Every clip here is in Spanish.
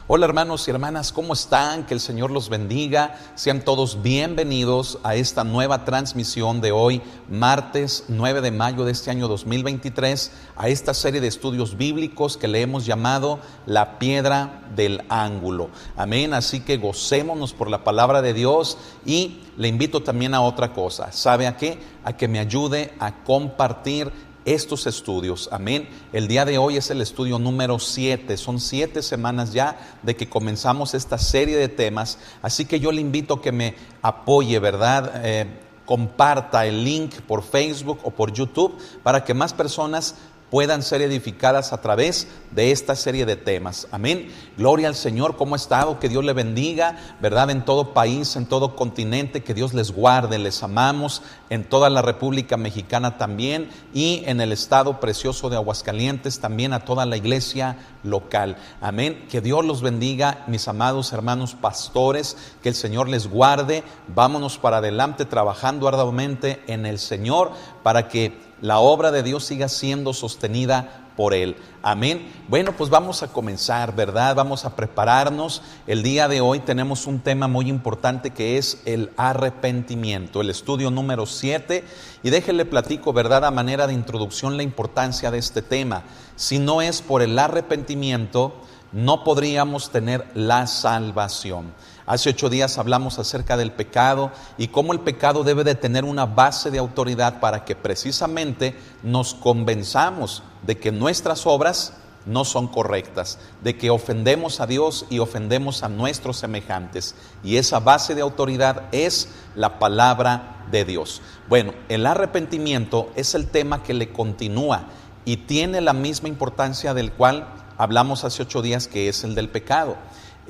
Hola hermanos y hermanas, ¿cómo están? Que el Señor los bendiga. Sean todos bienvenidos a esta nueva transmisión de hoy, martes 9 de mayo de este año 2023, a esta serie de estudios bíblicos que le hemos llamado La Piedra del Ángulo. Amén, así que gocémonos por la palabra de Dios y le invito también a otra cosa. ¿Sabe a qué? A que me ayude a compartir estos estudios, amén. El día de hoy es el estudio número 7, son 7 semanas ya de que comenzamos esta serie de temas, así que yo le invito a que me apoye, ¿verdad? Comparta el link por Facebook o por YouTube para que más personas puedan ser edificadas a través de esta serie de temas, amén. Gloria al Señor. ¿Cómo ha estado? Que Dios le bendiga, ¿verdad? En todo país, en todo continente, que Dios les guarde, les amamos, en toda la República Mexicana también, y en el estado precioso de Aguascalientes también, a toda la iglesia local, amén. Que Dios los bendiga, mis amados hermanos pastores, que el Señor les guarde. Vámonos para adelante trabajando arduamente en el Señor para que la obra de Dios siga siendo sostenida por Él. Amén. Bueno, pues vamos a comenzar, ¿verdad? Vamos a prepararnos. El día de hoy tenemos un tema muy importante que es el arrepentimiento, el estudio número 7. Y déjenle platico, ¿verdad? A manera de introducción, la importancia de este tema. Si no es por el arrepentimiento, no podríamos tener la salvación. Hace 8 días hablamos acerca del pecado y cómo el pecado debe de tener una base de autoridad para que precisamente nos convenzamos de que nuestras obras no son correctas, de que ofendemos a Dios y ofendemos a nuestros semejantes. Y esa base de autoridad es la palabra de Dios. Bueno, el arrepentimiento es el tema que le continúa y tiene la misma importancia del cual hablamos hace 8 días, que es el del pecado.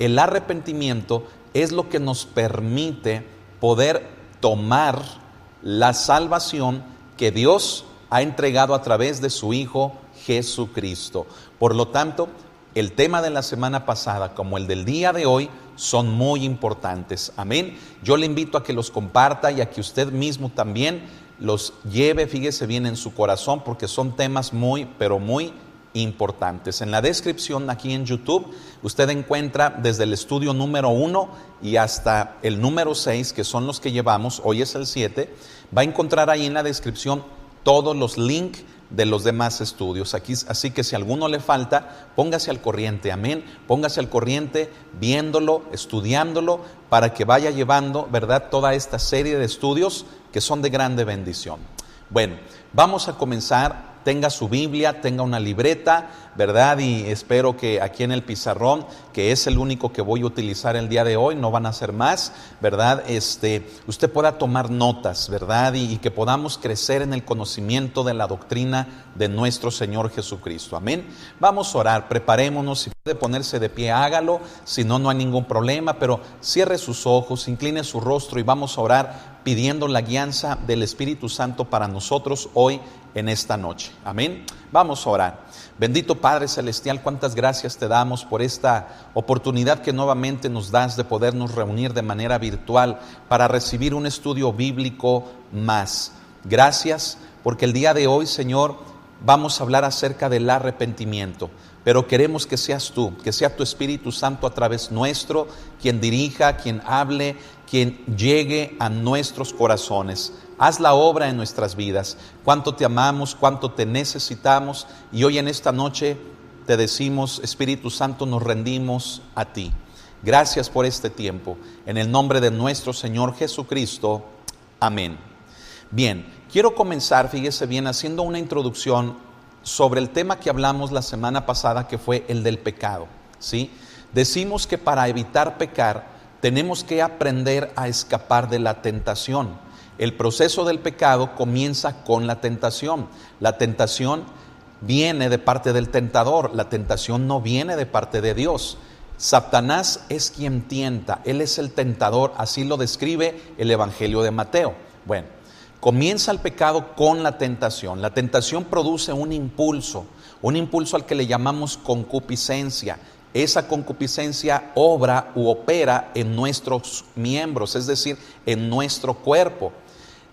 El arrepentimiento es lo que nos permite poder tomar la salvación que Dios ha entregado a través de su Hijo Jesucristo. Por lo tanto, el tema de la semana pasada como el del día de hoy son muy importantes. Amén. Yo le invito a que los comparta y a que usted mismo también los lleve, fíjese bien, en su corazón, porque son temas muy, pero muy importantes. En la descripción aquí en YouTube usted encuentra desde el estudio número 1 y hasta el número 6, que son los que llevamos, hoy es el 7, va a encontrar ahí en la descripción todos los links de los demás estudios. Aquí, así que si alguno le falta, póngase al corriente, amén, póngase al corriente viéndolo, estudiándolo, para que vaya llevando, ¿verdad?, toda esta serie de estudios que son de grande bendición. Bueno, vamos a comenzar. Tenga su Biblia, tenga una libreta, ¿verdad? Y espero que aquí en el pizarrón, que es el único que voy a utilizar el día de hoy, no van a ser más, ¿verdad? Usted pueda tomar notas, ¿verdad? Y que podamos crecer en el conocimiento de la doctrina de nuestro Señor Jesucristo. Amén. Vamos a orar, preparémonos. Si puede ponerse de pie, hágalo. Si no, no hay ningún problema, pero cierre sus ojos, incline su rostro y vamos a orar pidiendo la guianza del Espíritu Santo para nosotros hoy en esta noche. Amén. Vamos a orar. Bendito Padre Celestial, cuántas gracias te damos por esta oportunidad que nuevamente nos das de podernos reunir de manera virtual para recibir un estudio bíblico más. Gracias porque el día de hoy, Señor, vamos a hablar acerca del arrepentimiento. Pero queremos que seas tú, que sea tu Espíritu Santo a través nuestro, quien dirija, quien hable, quien llegue a nuestros corazones. Haz la obra en nuestras vidas. Cuánto te amamos, cuánto te necesitamos. Y hoy en esta noche te decimos, Espíritu Santo, nos rendimos a ti. Gracias por este tiempo. En el nombre de nuestro Señor Jesucristo. Amén. Bien, quiero comenzar, fíjese bien, haciendo una introducción sobre el tema que hablamos la semana pasada, que fue el del pecado, ¿sí? Decimos que para evitar pecar tenemos que aprender a escapar de la tentación. El proceso del pecado comienza con la tentación. La tentación viene de parte del tentador, la tentación no viene de parte de Dios. Satanás es quien tienta, él es el tentador, así lo describe el Evangelio de Mateo. Bueno, comienza el pecado con la tentación. La tentación produce un impulso al que le llamamos concupiscencia. Esa concupiscencia obra u opera en nuestros miembros, es decir, en nuestro cuerpo.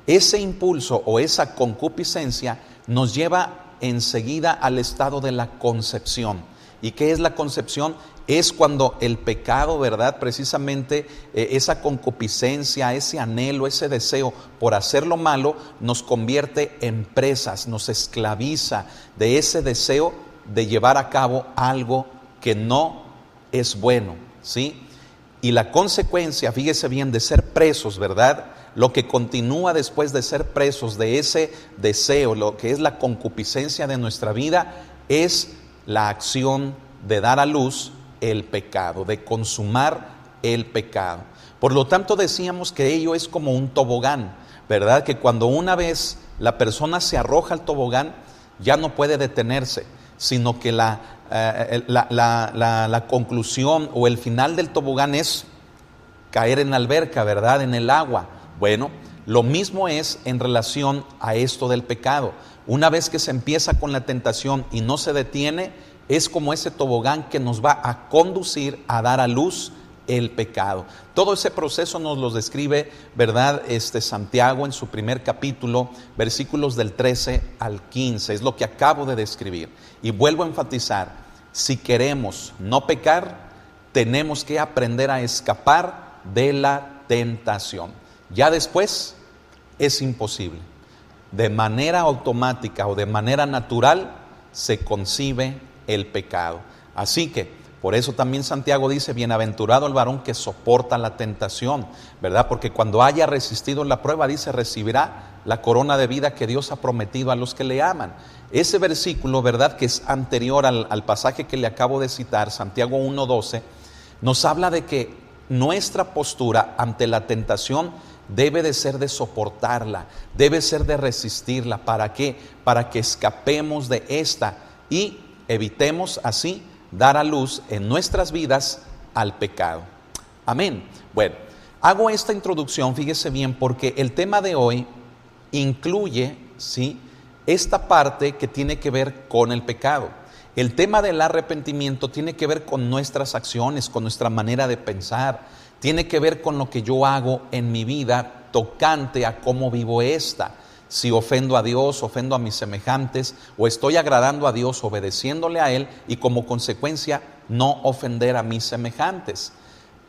Ese impulso o esa concupiscencia nos lleva enseguida al estado de la concepción. ¿Y qué es la concepción? Es cuando el pecado, ¿verdad? Precisamente esa concupiscencia, ese anhelo, ese deseo por hacer lo malo nos convierte en presas, nos esclaviza de ese deseo de llevar a cabo algo que no es bueno, ¿sí? Y la consecuencia, fíjese bien, de ser presos, ¿verdad? Lo que continúa después de ser presos de ese deseo, lo que es la concupiscencia de nuestra vida, es la acción de dar a luz el pecado, de consumar el pecado. Por lo tanto, decíamos que ello es como un tobogán, ¿verdad? Que cuando una vez la persona se arroja al tobogán, ya no puede detenerse, sino que la conclusión o el final del tobogán es caer en la alberca, ¿verdad? En el agua. Bueno, lo mismo es en relación a esto del pecado. Una vez que se empieza con la tentación y no se detiene, es como ese tobogán que nos va a conducir a dar a luz el pecado. Todo ese proceso nos lo describe, ¿verdad? Santiago en su primer capítulo, versículos del 13 al 15, es lo que acabo de describir. Y vuelvo a enfatizar, si queremos no pecar, tenemos que aprender a escapar de la tentación. Ya después es imposible. De manera automática o de manera natural se concibe el pecado. Así que, por eso también Santiago dice, bienaventurado el varón que soporta la tentación, ¿verdad? Porque cuando haya resistido la prueba, dice, recibirá la corona de vida que Dios ha prometido a los que le aman. Ese versículo, ¿verdad?, que es anterior al pasaje que le acabo de citar, Santiago 1:12, nos habla de que nuestra postura ante la tentación debe de ser de soportarla, debe ser de resistirla. ¿Para qué? Para que escapemos de esta y evitemos así dar a luz en nuestras vidas al pecado. Amén. Bueno, hago esta introducción, fíjese bien, porque el tema de hoy incluye, ¿sí?, esta parte que tiene que ver con el pecado. El tema del arrepentimiento tiene que ver con nuestras acciones, con nuestra manera de pensar, tiene que ver con lo que yo hago en mi vida tocante a cómo vivo esta. Si ofendo a Dios, ofendo a mis semejantes, o estoy agradando a Dios, obedeciéndole a Él, y como consecuencia no ofender a mis semejantes.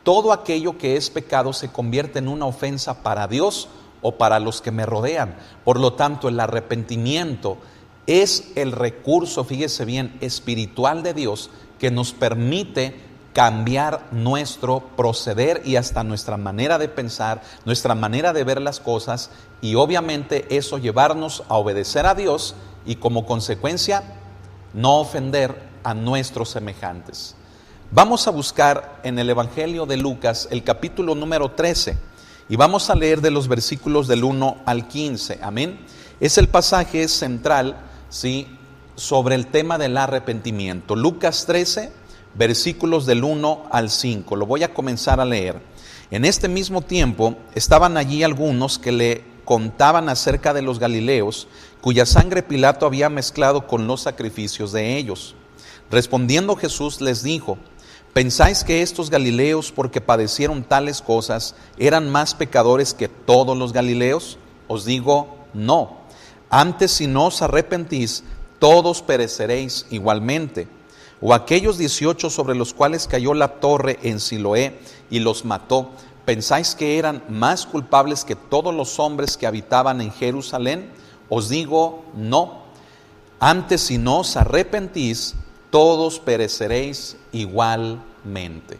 Todo aquello que es pecado se convierte en una ofensa para Dios o para los que me rodean. Por lo tanto, el arrepentimiento es el recurso, fíjese bien, espiritual de Dios que nos permite cambiar nuestro proceder y hasta nuestra manera de pensar, nuestra manera de ver las cosas, y obviamente eso llevarnos a obedecer a Dios y como consecuencia no ofender a nuestros semejantes. Vamos a buscar en el Evangelio de Lucas el capítulo número 13 y vamos a leer de los versículos del 1 al 15, amén. Es el pasaje central, ¿sí?, sobre el tema del arrepentimiento. Lucas 13, versículos del 1 al 5, lo voy a comenzar a leer. En este mismo tiempo estaban allí algunos que le contaban acerca de los galileos, cuya sangre Pilato había mezclado con los sacrificios de ellos. Respondiendo Jesús les dijo: ¿pensáis que estos galileos, porque padecieron tales cosas, eran más pecadores que todos los galileos? Os digo, no. Antes, si no os arrepentís, todos pereceréis igualmente. O aquellos 18 sobre los cuales cayó la torre en Siloé y los mató, ¿pensáis que eran más culpables que todos los hombres que habitaban en Jerusalén? Os digo, no. Antes, si no os arrepentís, todos pereceréis igualmente.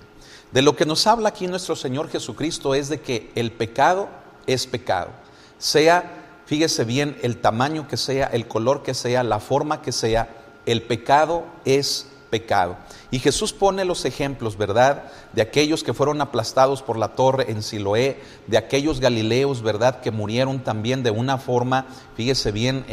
De lo que nos habla aquí nuestro Señor Jesucristo es de que el pecado es pecado. Sea, fíjese bien, el tamaño que sea, el color que sea, la forma que sea, el pecado es pecado. Y Jesús pone los ejemplos, ¿verdad?, de aquellos que fueron aplastados por la torre en Siloé, de aquellos galileos, ¿verdad?, que murieron también de una forma, fíjese bien,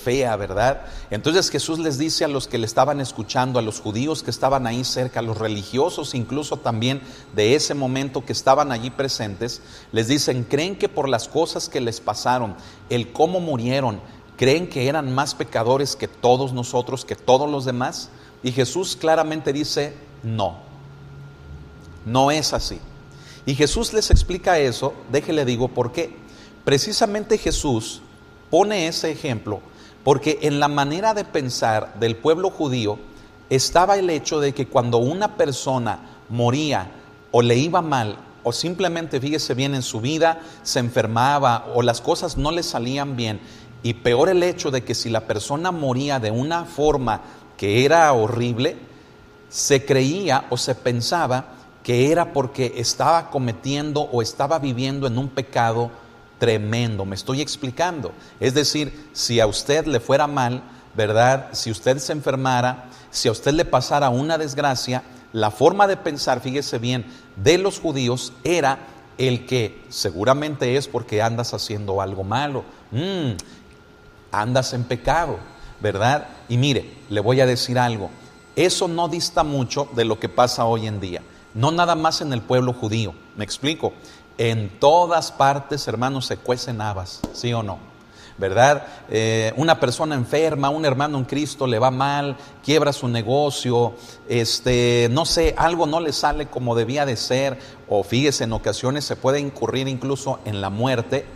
fea, ¿verdad? Entonces Jesús les dice a los que le estaban escuchando, a los judíos que estaban ahí cerca, a los religiosos incluso también de ese momento que estaban allí presentes, les dicen: ¿creen que por las cosas que les pasaron, el cómo murieron, creen que eran más pecadores que todos nosotros, que todos los demás? Y Jesús claramente dice: no, no es así. Y Jesús les explica eso, déjele digo por qué. Precisamente Jesús pone ese ejemplo porque en la manera de pensar del pueblo judío, estaba el hecho de que cuando una persona moría o le iba mal, o simplemente, fíjese bien, en su vida se enfermaba o las cosas no le salían bien, y peor el hecho de que si la persona moría de una forma que era horrible, se creía o se pensaba que era porque estaba cometiendo o estaba viviendo en un pecado tremendo. Me estoy explicando. Es decir, si a usted le fuera mal, ¿verdad? Si usted se enfermara, si a usted le pasara una desgracia, la forma de pensar, fíjese bien, de los judíos era el que seguramente es porque andas haciendo algo malo, andas en pecado, ¿verdad? Y mire, le voy a decir algo, eso no dista mucho de lo que pasa hoy en día, no nada más en el pueblo judío, me explico, en todas partes, hermanos, se cuecen habas, ¿sí o no? ¿Verdad? Una persona enferma, un hermano en Cristo le va mal, quiebra su negocio, no sé, algo no le sale como debía de ser, o fíjese, en ocasiones se puede incurrir incluso en la muerte,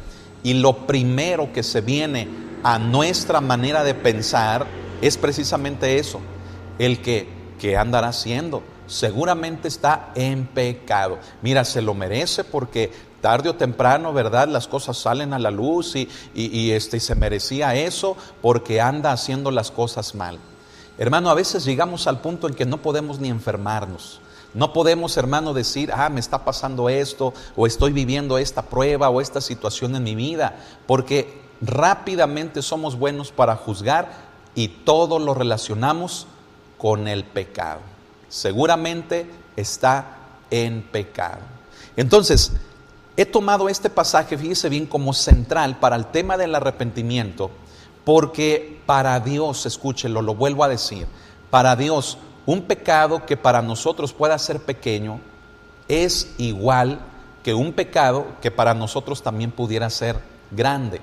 y lo primero que se viene a nuestra manera de pensar es precisamente eso, el que andará haciendo, seguramente está en pecado. Mira, se lo merece porque tarde o temprano, ¿verdad? Las cosas salen a la luz y se merecía eso porque anda haciendo las cosas mal. Hermano, a veces llegamos al punto en que no podemos ni enfermarnos. No podemos, hermano, decir, me está pasando esto, o estoy viviendo esta prueba o esta situación en mi vida, porque rápidamente somos buenos para juzgar y todo lo relacionamos con el pecado. Seguramente está en pecado. Entonces, he tomado este pasaje, fíjese bien, como central para el tema del arrepentimiento, porque para Dios, escúchelo, lo vuelvo a decir, para Dios, un pecado que para nosotros pueda ser pequeño, es igual que un pecado que para nosotros también pudiera ser grande.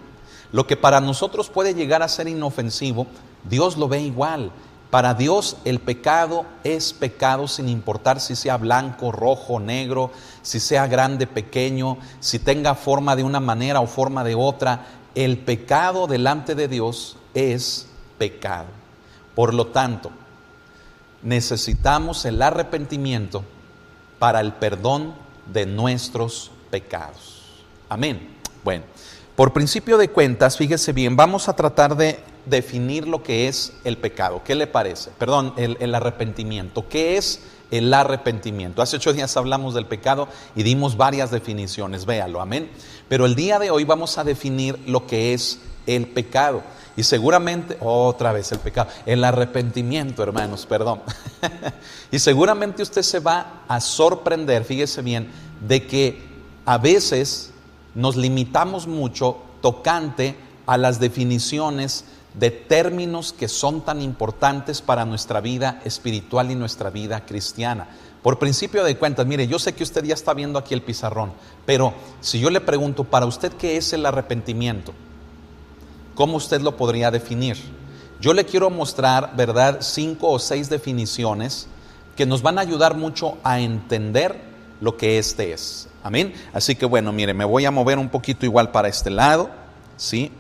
Lo que para nosotros puede llegar a ser inofensivo, Dios lo ve igual. Para Dios el pecado es pecado sin importar si sea blanco, rojo, negro, si sea grande, pequeño, si tenga forma de una manera o forma de otra. El pecado delante de Dios es pecado. Por lo tanto, necesitamos el arrepentimiento para el perdón de nuestros pecados. Amén. Bueno, por principio de cuentas, fíjese bien, vamos a tratar de definir lo que es el pecado. ¿Qué le parece? Perdón, el arrepentimiento. ¿Qué es el arrepentimiento? Hace 8 días hablamos del pecado y dimos varias definiciones, véalo, amén. Pero el día de hoy vamos a definir lo que es el pecado. Y seguramente, otra vez el pecado, el arrepentimiento, hermanos, perdón. Y seguramente usted se va a sorprender, fíjese bien, de que a veces nos limitamos mucho tocante a las definiciones de términos que son tan importantes para nuestra vida espiritual y nuestra vida cristiana. Por principio de cuentas, mire, yo sé que usted ya está viendo aquí el pizarrón, pero si yo le pregunto, para usted, ¿qué es el arrepentimiento? ¿Cómo usted lo podría definir? Yo le quiero mostrar, ¿verdad?, 5 o 6 definiciones que nos van a ayudar mucho a entender lo que este es. Amén. Así que bueno, mire, me voy a mover un poquito igual para este lado, ¿sí?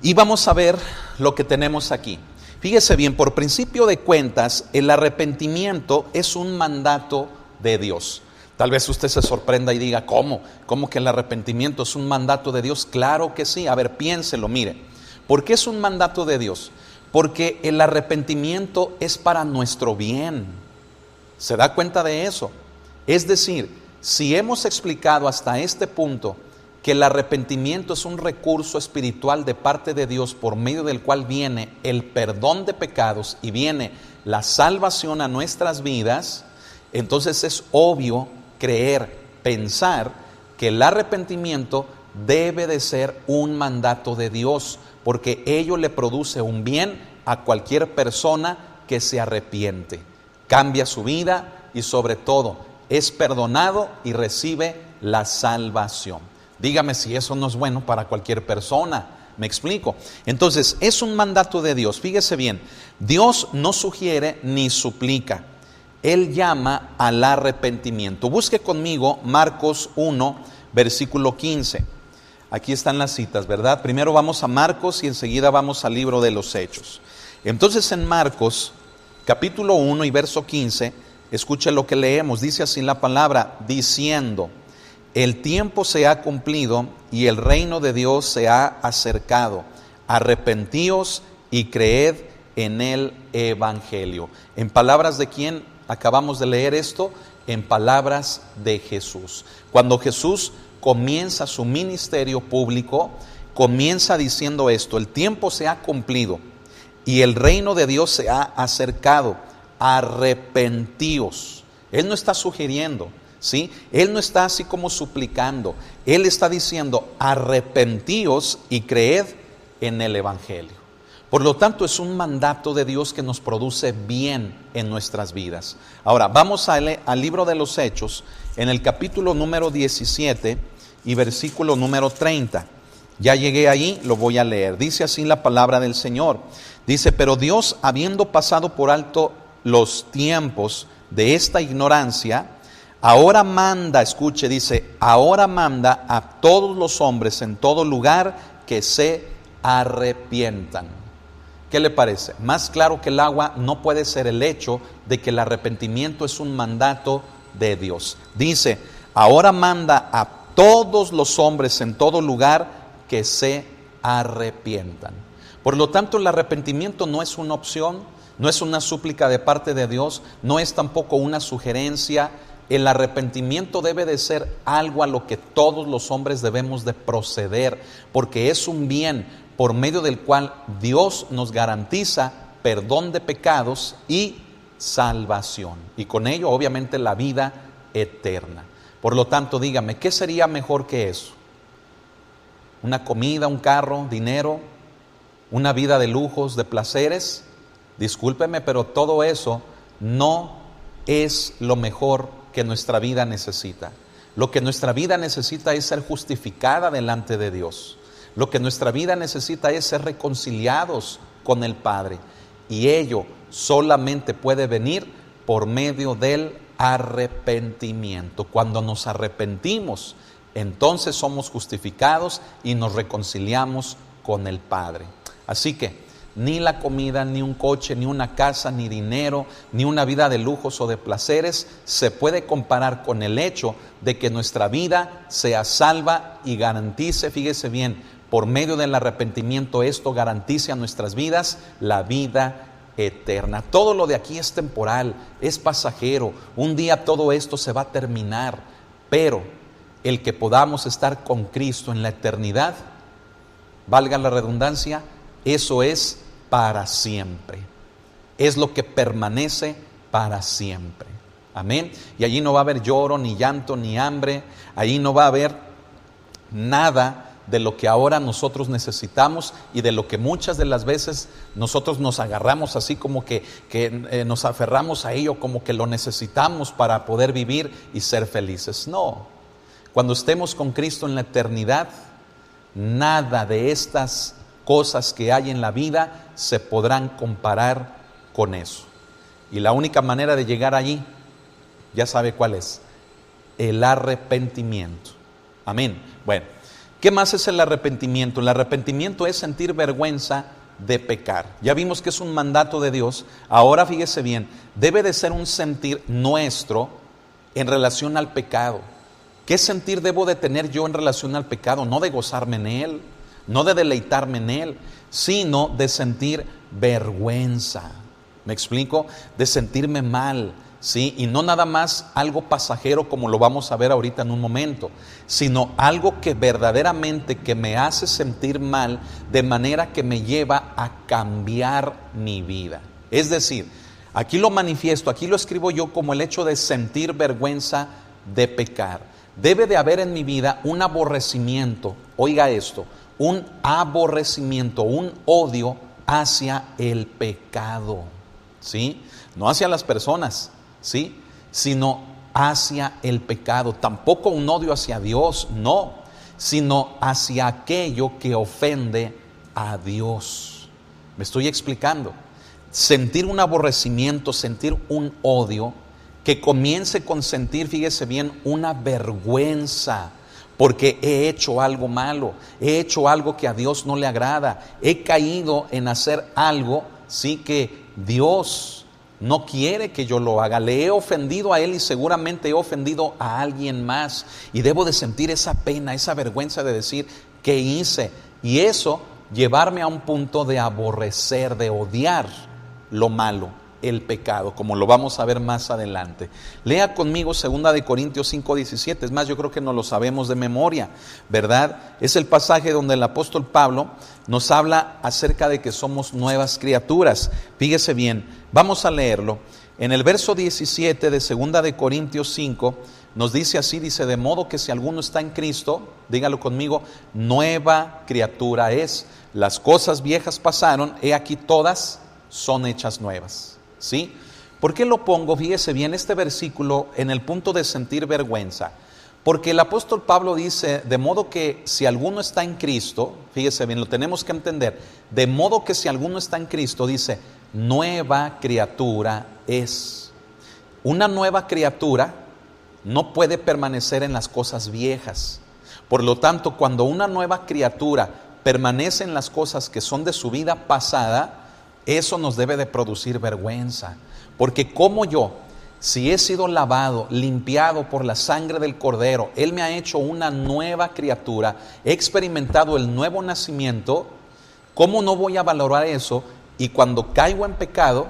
Y vamos a ver lo que tenemos aquí. Fíjese bien, por principio de cuentas, el arrepentimiento es un mandato de Dios. Tal vez usted se sorprenda y diga, ¿cómo? ¿Cómo que el arrepentimiento es un mandato de Dios? Claro que sí. A ver, piénselo, mire. ¿Por qué es un mandato de Dios? Porque el arrepentimiento es para nuestro bien. ¿Se da cuenta de eso? Es decir, si hemos explicado hasta este punto que el arrepentimiento es un recurso espiritual de parte de Dios por medio del cual viene el perdón de pecados y viene la salvación a nuestras vidas, entonces es obvio creer, pensar que el arrepentimiento debe de ser un mandato de Dios, porque ello le produce un bien a cualquier persona que se arrepiente, cambia su vida y sobre todo es perdonado y recibe la salvación. Dígame si eso no es bueno para cualquier persona. ¿Me explico? Entonces, es un mandato de Dios. Fíjese bien, Dios no sugiere ni suplica. Él llama al arrepentimiento. Busque conmigo Marcos 1, versículo 15. Aquí están las citas, ¿verdad? Primero vamos a Marcos y enseguida vamos al libro de los Hechos. Entonces, en Marcos capítulo 1 y verso 15, escuche lo que leemos, dice así la palabra, diciendo, el tiempo se ha cumplido y el reino de Dios se ha acercado, arrepentíos y creed en el evangelio. ¿En palabras de quién acabamos de leer esto? En palabras de Jesús. Cuando Jesús comienza su ministerio público, comienza diciendo esto, el tiempo se ha cumplido y el reino de Dios se ha acercado, arrepentíos. Él no está sugiriendo, ¿sí? Él no está así como suplicando, Él está diciendo, arrepentíos y creed en el evangelio. Por lo tanto, es un mandato de Dios que nos produce bien en nuestras vidas. Ahora, vamos al libro de los Hechos, en el capítulo número 17 y versículo número 30. Ya llegué ahí, lo voy a leer. Dice así la palabra del Señor. Dice, pero Dios, habiendo pasado por alto los tiempos de esta ignorancia, ahora manda, escuche, dice, ahora manda a todos los hombres en todo lugar que se arrepientan. ¿Qué le parece? Más claro que el agua no puede ser el hecho de que el arrepentimiento es un mandato de Dios. Dice, ahora manda a todos los hombres en todo lugar que se arrepientan. Por lo tanto, el arrepentimiento no es una opción, no es una súplica de parte de Dios, no es tampoco una sugerencia. El arrepentimiento debe de ser algo a lo que todos los hombres debemos de proceder, porque es un bien por medio del cual Dios nos garantiza perdón de pecados y salvación. Y con ello, obviamente, la vida eterna. Por lo tanto, dígame, ¿qué sería mejor que eso? ¿Una comida, un carro, dinero, una vida de lujos, de placeres? Discúlpeme, pero todo eso no es lo mejor que nuestra vida necesita. Lo que nuestra vida necesita es ser justificada delante de Dios. Lo que nuestra vida necesita es ser reconciliados con el Padre. Y ello solamente puede venir por medio del arrepentimiento. Cuando nos arrepentimos, entonces somos justificados y nos reconciliamos con el Padre. Así que ni la comida, ni un coche, ni una casa, ni dinero, ni una vida de lujos o de placeres se puede comparar con el hecho de que nuestra vida sea salva y garantice, fíjese bien, por medio del arrepentimiento esto garantice a nuestras vidas la vida eterna. Todo lo de aquí es temporal, es pasajero. Un día todo esto se va a terminar, pero el que podamos estar con Cristo en la eternidad, valga la redundancia, eso es para siempre. Es lo que permanece para siempre. Amén. Y allí no va a haber lloro, ni llanto, ni hambre. Allí no va a haber nada de lo que ahora nosotros necesitamos y de lo que muchas de las veces nosotros nos agarramos así como que nos aferramos a ello como que lo necesitamos para poder vivir y ser felices. No, cuando estemos con Cristo en la eternidad, nada de estas cosas que hay en la vida se podrán comparar con eso. Y la única manera de llegar allí, ya sabe cuál es, el arrepentimiento. Amén. Bueno, ¿qué más es el arrepentimiento? El arrepentimiento es sentir vergüenza de pecar. Ya vimos que es un mandato de Dios. Ahora fíjese bien, debe de ser un sentir nuestro en relación al pecado. ¿Qué sentir debo de tener yo en relación al pecado? No de gozarme en él, no de deleitarme en él, sino de sentir vergüenza. ¿Me explico? De sentirme mal, ¿sí? Y no nada más algo pasajero como lo vamos a ver ahorita en un momento, sino algo que verdaderamente que me hace sentir mal de manera que me lleva a cambiar mi vida. Es decir, aquí lo manifiesto, aquí lo escribo yo como el hecho de sentir vergüenza de pecar. Debe de haber en mi vida un aborrecimiento, oiga esto, un aborrecimiento, un odio hacia el pecado, ¿sí? No hacia las personas, ¿sí? Sino hacia el pecado. Tampoco un odio hacia Dios, no, sino hacia aquello que ofende a Dios. ¿Me estoy explicando? Sentir un aborrecimiento, sentir un odio, que comience con sentir, fíjese bien, una vergüenza, porque he hecho algo malo, he hecho algo que a Dios no le agrada, he caído en hacer algo, sí, que Dios no quiere que yo lo haga. Le he ofendido a Él y seguramente he ofendido a alguien más. Y debo de sentir esa pena, esa vergüenza de decir, ¿qué hice? Y eso llevarme a un punto de aborrecer, de odiar lo malo, el pecado, como lo vamos a ver más adelante. Lea conmigo 2 Corintios 5:17, es más, yo creo que no lo sabemos de memoria, ¿verdad? Es el pasaje donde el apóstol Pablo nos habla acerca de que somos nuevas criaturas. Fíjese bien, vamos a leerlo. En el verso 17 de 2 Corintios 5, nos dice así, dice, de modo que si alguno está en Cristo, dígalo conmigo, nueva criatura es. Las cosas viejas pasaron, he aquí todas son hechas nuevas. ¿Sí? ¿Por qué lo pongo? Fíjese bien este versículo en el punto de sentir vergüenza. Porque el apóstol Pablo dice, de modo que si alguno está en Cristo, fíjese bien, lo tenemos que entender, de modo que si alguno está en Cristo, dice, nueva criatura es. Una nueva criatura no puede permanecer en las cosas viejas. Por lo tanto, cuando una nueva criatura permanece en las cosas que son de su vida pasada, eso nos debe de producir vergüenza, porque como yo, si he sido lavado, limpiado por la sangre del Cordero, Él me ha hecho una nueva criatura, he experimentado el nuevo nacimiento, ¿cómo no voy a valorar eso? Y cuando caigo en pecado,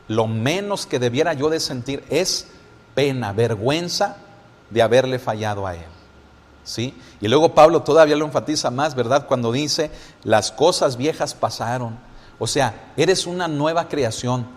lo menos que debiera yo de sentir es pena, vergüenza de haberle fallado a Él. ¿Sí? Y luego Pablo todavía lo enfatiza más, ¿verdad? Cuando dice, las cosas viejas pasaron. O sea, eres una nueva creación,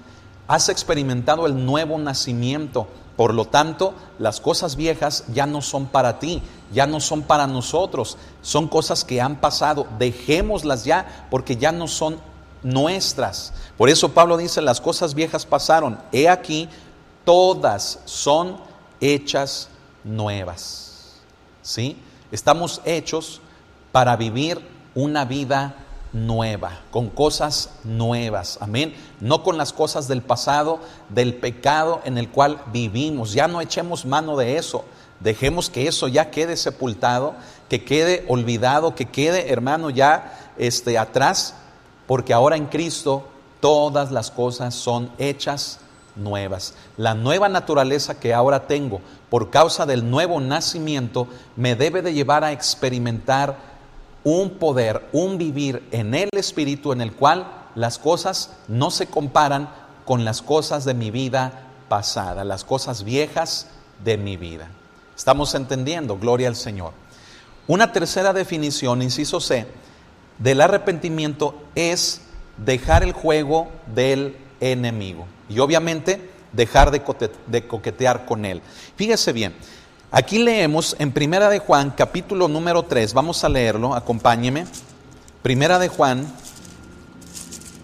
has experimentado el nuevo nacimiento, por lo tanto, las cosas viejas ya no son para ti, ya no son para nosotros, son cosas que han pasado, dejémoslas ya porque ya no son nuestras. Por eso Pablo dice, las cosas viejas pasaron, he aquí, todas son hechas nuevas. ¿Sí? Estamos hechos para vivir una vida nueva, con cosas nuevas, amén, no con las cosas del pasado, del pecado en el cual vivimos. Ya no echemos mano de eso, dejemos que eso ya quede sepultado, que quede olvidado, que quede, hermano, ya atrás, porque ahora en Cristo todas las cosas son hechas nuevas. La nueva naturaleza que ahora tengo por causa del nuevo nacimiento me debe de llevar a experimentar un poder, un vivir en el Espíritu en el cual las cosas no se comparan con las cosas de mi vida pasada, las cosas viejas de mi vida. ¿Estamos entendiendo? Gloria al Señor. Una tercera definición, inciso C, del arrepentimiento es dejar el juego del enemigo y obviamente dejar de coquetear con él. Fíjese bien. Aquí leemos en Primera de Juan, capítulo número 3, vamos a leerlo, acompáñeme. Primera de Juan,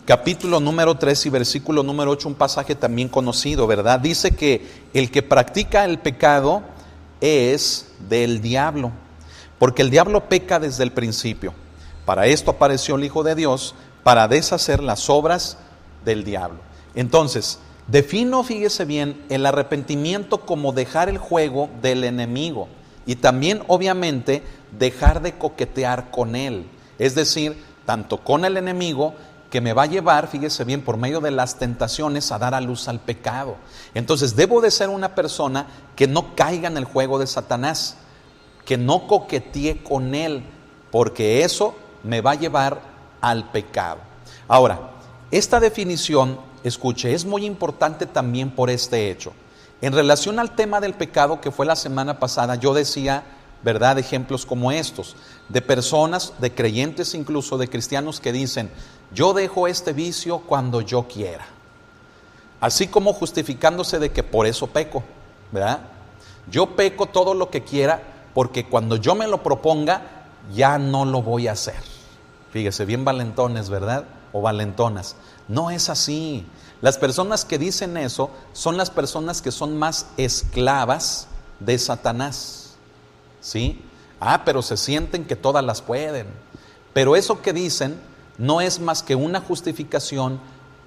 capítulo número 3 y versículo número 8, un pasaje también conocido, ¿verdad? Dice que el que practica el pecado es del diablo, porque el diablo peca desde el principio. Para esto apareció el Hijo de Dios, para deshacer las obras del diablo. Entonces, defino, fíjese bien, el arrepentimiento como dejar el juego del enemigo y también obviamente dejar de coquetear con él, es decir, tanto con el enemigo que me va a llevar, fíjese bien, por medio de las tentaciones a dar a luz al pecado. Entonces debo de ser una persona que no caiga en el juego de Satanás, que no coquetee con él, porque eso me va a llevar al pecado. Ahora, esta definición, escuche, es muy importante también por este hecho. En relación al tema del pecado que fue la semana pasada, yo decía, ¿verdad?, ejemplos como estos, de personas, de creyentes incluso, de cristianos que dicen, yo dejo este vicio cuando yo quiera. Así como justificándose de que por eso peco, ¿verdad? Yo peco todo lo que quiera porque cuando yo me lo proponga, ya no lo voy a hacer. Fíjese, bien valentones, ¿verdad? O valentonas. No es así. Las personas que dicen eso son las personas que son más esclavas de Satanás. ¿Sí? Pero se sienten que todas las pueden. Pero eso que dicen no es más que una justificación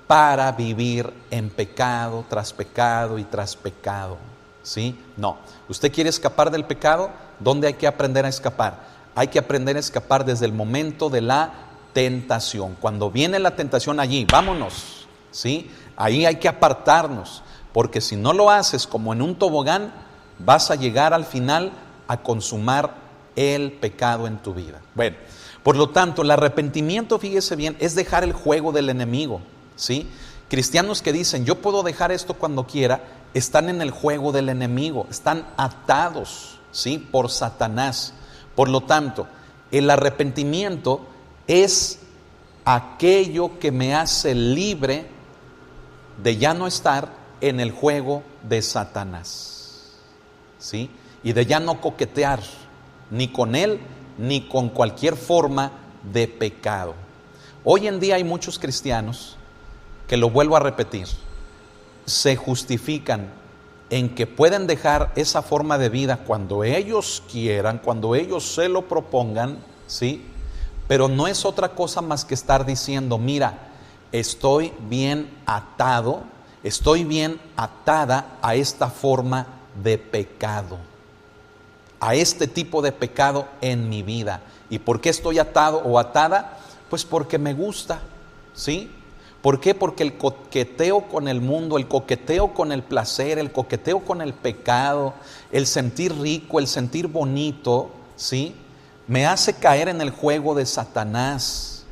para vivir en pecado tras pecado y tras pecado. ¿Sí? No. ¿Usted quiere escapar del pecado? ¿Dónde hay que aprender a escapar? Hay que aprender a escapar desde el momento de la tentación. Cuando viene la tentación allí, vámonos. ¿sí? Ahí hay que apartarnos, porque si no lo haces como en un tobogán, vas a llegar al final a consumar el pecado en tu vida. Bueno, por lo tanto, el arrepentimiento, fíjese bien, es dejar el juego del enemigo, ¿sí? Cristianos que dicen, yo puedo dejar esto cuando quiera, están en el juego del enemigo, están atados, ¿sí? Por Satanás. Por lo tanto, el arrepentimiento es aquello que me hace libre de ya no estar en el juego de Satanás, ¿sí? Y de ya no coquetear ni con él ni con cualquier forma de pecado. Hoy en día hay muchos cristianos que, lo vuelvo a repetir, se justifican en que pueden dejar esa forma de vida cuando ellos quieran, cuando ellos se lo propongan, ¿sí? Pero no es otra cosa más que estar diciendo, mira, estoy bien atado, estoy bien atada a esta forma de pecado, a este tipo de pecado en mi vida. ¿Y por qué estoy atado o atada? Pues porque me gusta, ¿sí? ¿Por qué? Porque el coqueteo con el mundo, el coqueteo con el placer, el coqueteo con el pecado, el sentir rico, el sentir bonito, ¿sí? Me hace caer en el juego de Satanás.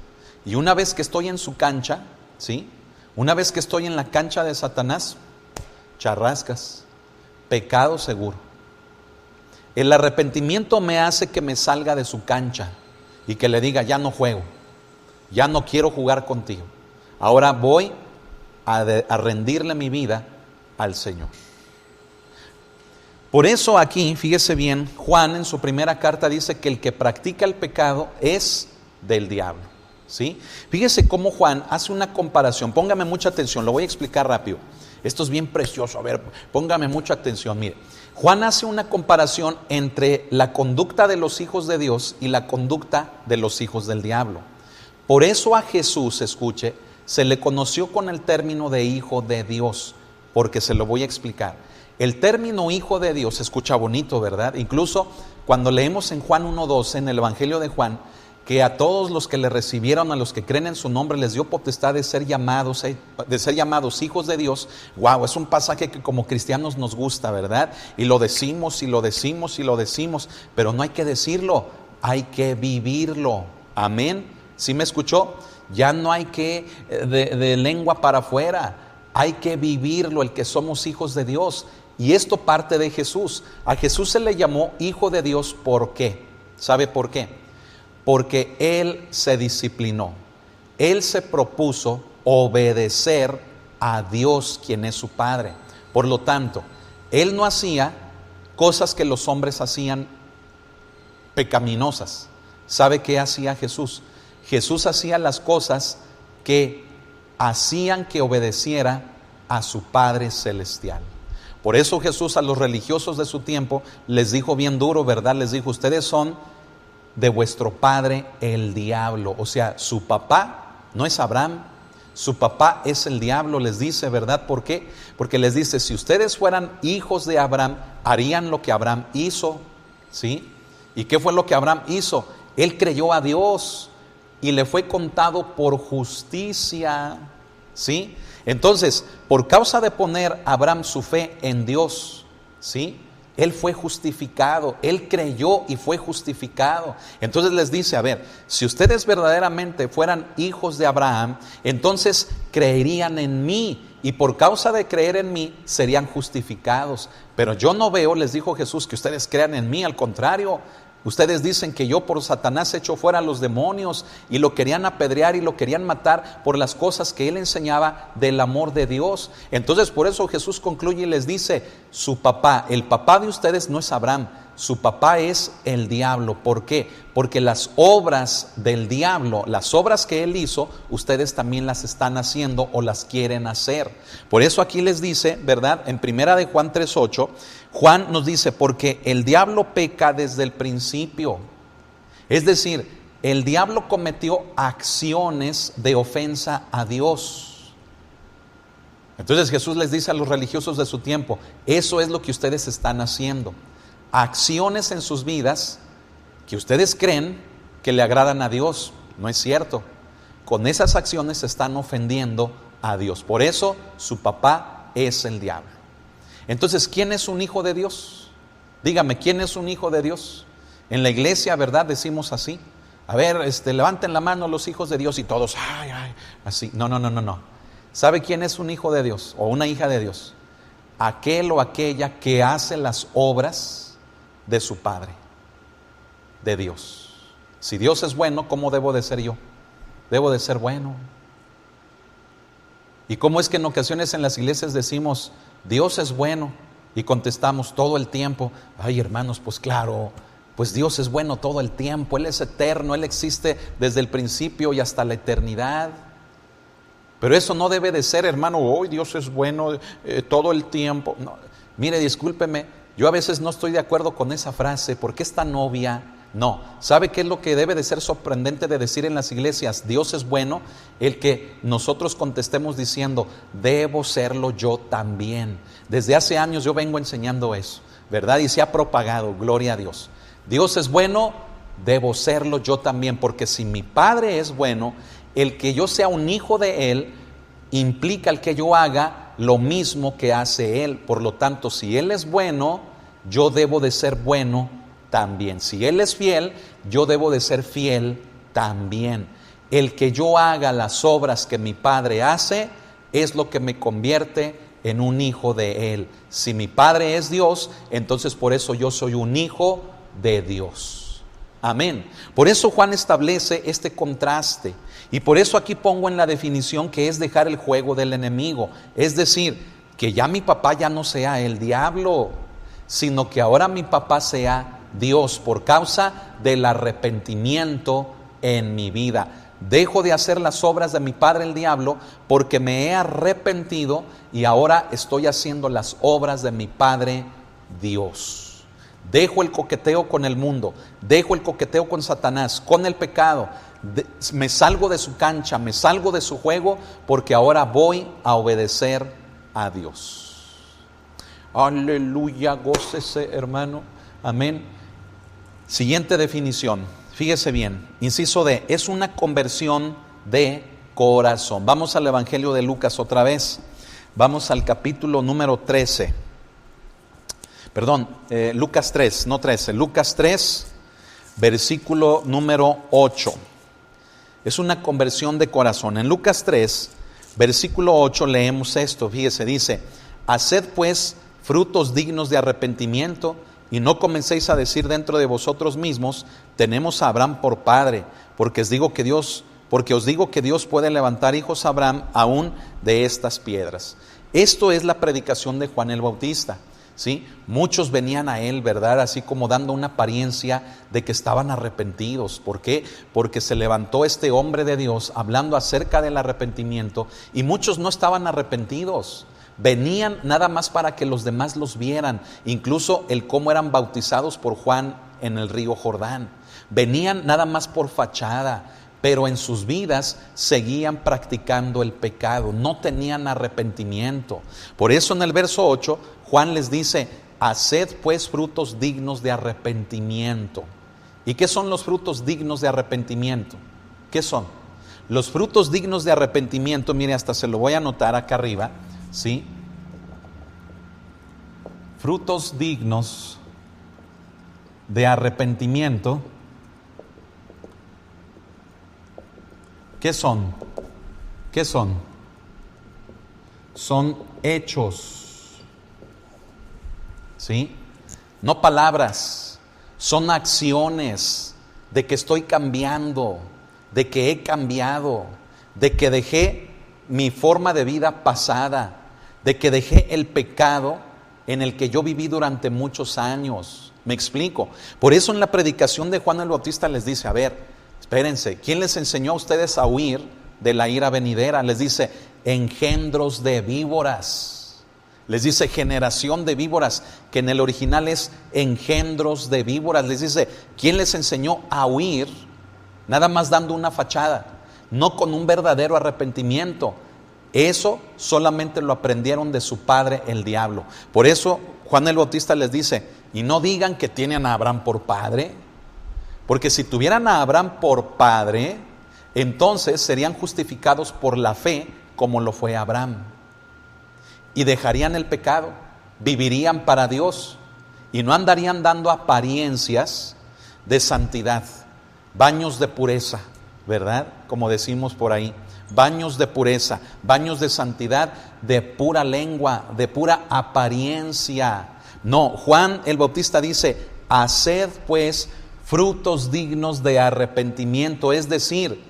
Y una vez que estoy en su cancha, ¿sí? Una vez que estoy en la cancha de Satanás, charrascas, pecado seguro. El arrepentimiento me hace que me salga de su cancha y que le diga, ya no juego, ya no quiero jugar contigo. Ahora voy a rendirle mi vida al Señor. Por eso aquí, fíjese bien, Juan en su primera carta dice que el que practica el pecado es del diablo, ¿sí? Fíjese cómo Juan hace una comparación. Póngame mucha atención, lo voy a explicar rápido. Esto es bien precioso, a ver, póngame mucha atención. Mire, Juan hace una comparación entre la conducta de los hijos de Dios y la conducta de los hijos del diablo. Por eso a Jesús, escuche, se le conoció con el término de hijo de Dios, porque se lo voy a explicar. El término hijo de Dios se escucha bonito, ¿verdad? Incluso cuando leemos en Juan 1:12, en el Evangelio de Juan, que a todos los que le recibieron, a los que creen en su nombre, les dio potestad de ser llamados hijos de Dios. Wow, es un pasaje que como cristianos nos gusta, ¿verdad? Y lo decimos, y lo decimos, y lo decimos, pero no hay que decirlo, hay que vivirlo. Amén. ¿Sí me escuchó? Ya no hay que de lengua para afuera, hay que vivirlo, el que somos hijos de Dios. Y esto parte de Jesús. A Jesús se le llamó hijo de Dios, ¿por qué? ¿Sabe por qué? Porque Él se disciplinó, Él se propuso obedecer a Dios, quien es su Padre. Por lo tanto, Él no hacía cosas que los hombres hacían pecaminosas. ¿Sabe qué hacía Jesús? Jesús hacía las cosas que hacían que obedeciera a su Padre Celestial. Por eso Jesús a los religiosos de su tiempo les dijo bien duro, ¿verdad? Les dijo, ustedes son de vuestro padre el diablo. O sea, su papá no es Abraham, su papá es el diablo, les dice, ¿verdad? ¿Por qué? Porque les dice, si ustedes fueran hijos de Abraham, harían lo que Abraham hizo, ¿sí? ¿Y qué fue lo que Abraham hizo? Él creyó a Dios y le fue contado por justicia, ¿sí? Entonces, por causa de poner Abraham su fe en Dios, ¿sí? Él fue justificado, él creyó y fue justificado. Entonces les dice, a ver, si ustedes verdaderamente fueran hijos de Abraham, entonces creerían en mí y por causa de creer en mí serían justificados. Pero yo no veo, les dijo Jesús, que ustedes crean en mí, al contrario. Ustedes dicen que yo por Satanás echo fuera a los demonios y lo querían apedrear y lo querían matar por las cosas que él enseñaba del amor de Dios. Entonces por eso Jesús concluye y les dice, su papá, el papá de ustedes no es Abraham, su papá es el diablo. ¿Por qué? Porque las obras del diablo, las obras que él hizo, ustedes también las están haciendo o las quieren hacer. Por eso aquí les dice, ¿verdad? En primera de Juan 3:8, Juan nos dice, porque el diablo peca desde el principio. Es decir, el diablo cometió acciones de ofensa a Dios. Entonces Jesús les dice a los religiosos de su tiempo, eso es lo que ustedes están haciendo. Acciones en sus vidas que ustedes creen que le agradan a Dios. No es cierto. Con esas acciones están ofendiendo a Dios. Por eso su papá es el diablo. Entonces, ¿quién es un hijo de Dios? Dígame, ¿quién es un hijo de Dios? En la iglesia, ¿verdad? Decimos así. A ver, levanten la mano los hijos de Dios y todos, ay, así. No. ¿Sabe quién es un hijo de Dios o una hija de Dios? Aquel o aquella que hace las obras de su Padre, de Dios. Si Dios es bueno, ¿cómo debo de ser yo? Debo de ser bueno. ¿Y cómo es que en ocasiones en las iglesias decimos, Dios es bueno? Y contestamos todo el tiempo, ay hermanos, pues claro, pues Dios es bueno todo el tiempo, Él es eterno, Él existe desde el principio y hasta la eternidad. Pero eso no debe de ser, hermano, hoy Dios es bueno todo el tiempo. No, mire, discúlpeme, yo a veces no estoy de acuerdo con esa frase, porque es tan obvia. No, ¿sabe qué es lo que debe de ser sorprendente de decir en las iglesias? Dios es bueno, el que nosotros contestemos diciendo, debo serlo yo también. Desde hace años yo vengo enseñando eso, ¿verdad? Y se ha propagado, gloria a Dios. Dios es bueno, debo serlo yo también, porque si mi Padre es bueno, el que yo sea un hijo de Él implica el que yo haga lo mismo que hace Él. Por lo tanto, si Él es bueno, yo debo de ser bueno también. Si Él es fiel, yo debo de ser fiel también. El que yo haga las obras que mi Padre hace es lo que me convierte en un hijo de Él. Si mi Padre es Dios, entonces por eso yo soy un hijo de Dios. Amén. Por eso Juan establece este contraste. Y por eso aquí pongo en la definición que es dejar el juego del enemigo. Es decir, que ya mi papá ya no sea el diablo, sino que ahora mi papá sea Dios por causa del arrepentimiento en mi vida. Dejo de hacer las obras de mi padre el diablo porque me he arrepentido y ahora estoy haciendo las obras de mi Padre Dios. Dejo el coqueteo con el mundo, dejo el coqueteo con Satanás, con el pecado. Me salgo de su cancha, me salgo de su juego, porque ahora voy a obedecer a Dios. Aleluya, gócese, hermano. Amén. Siguiente definición, fíjese bien, inciso D, es una conversión de corazón. Vamos al Evangelio de Lucas otra vez, vamos al capítulo número 13. Lucas 3, no 13, Lucas 3, versículo número 8. Es una conversión de corazón. En Lucas 3, versículo 8 leemos esto, fíjese, dice, haced pues frutos dignos de arrepentimiento y no comencéis a decir dentro de vosotros mismos, tenemos a Abraham por padre, porque os digo que Dios puede levantar hijos a Abraham aún de estas piedras. Esto es la predicación de Juan el Bautista. ¿Sí? Muchos venían a él, ¿verdad? Así como dando una apariencia de que estaban arrepentidos. ¿Por qué? Porque se levantó este hombre de Dios hablando acerca del arrepentimiento y muchos no estaban arrepentidos. Venían nada más para que los demás los vieran, incluso el cómo eran bautizados por Juan en el río Jordán. Venían nada más por fachada, pero en sus vidas seguían practicando el pecado, no tenían arrepentimiento. Por eso en el verso 8 Juan les dice, haced pues frutos dignos de arrepentimiento. ¿Y qué son los frutos dignos de arrepentimiento? ¿Qué son? Los frutos dignos de arrepentimiento, mire, hasta se lo voy a anotar acá arriba, ¿sí? Frutos dignos de arrepentimiento. ¿Qué son? ¿Qué son? Son hechos. ¿Sí? No palabras, son acciones de que estoy cambiando, de que he cambiado, de que dejé mi forma de vida pasada, de que dejé el pecado en el que yo viví durante muchos años. ¿Me explico? Por eso en la predicación de Juan el Bautista les dice, a ver, espérense, ¿quién les enseñó a ustedes a huir de la ira venidera? Les dice, engendros de víboras. Les dice generación de víboras, que en el original es engendros de víboras. Les dice, ¿quién les enseñó a huir? Nada más dando una fachada, no con un verdadero arrepentimiento. Eso solamente lo aprendieron de su padre el diablo. Por eso Juan el Bautista les dice, y no digan que tienen a Abraham por padre, porque si tuvieran a Abraham por padre, entonces serían justificados por la fe como lo fue Abraham. Y dejarían el pecado, vivirían para Dios y no andarían dando apariencias de santidad, baños de pureza, ¿verdad? Como decimos por ahí, baños de pureza, baños de santidad, de pura lengua, de pura apariencia. No, Juan el Bautista dice, haced pues frutos dignos de arrepentimiento, es decir,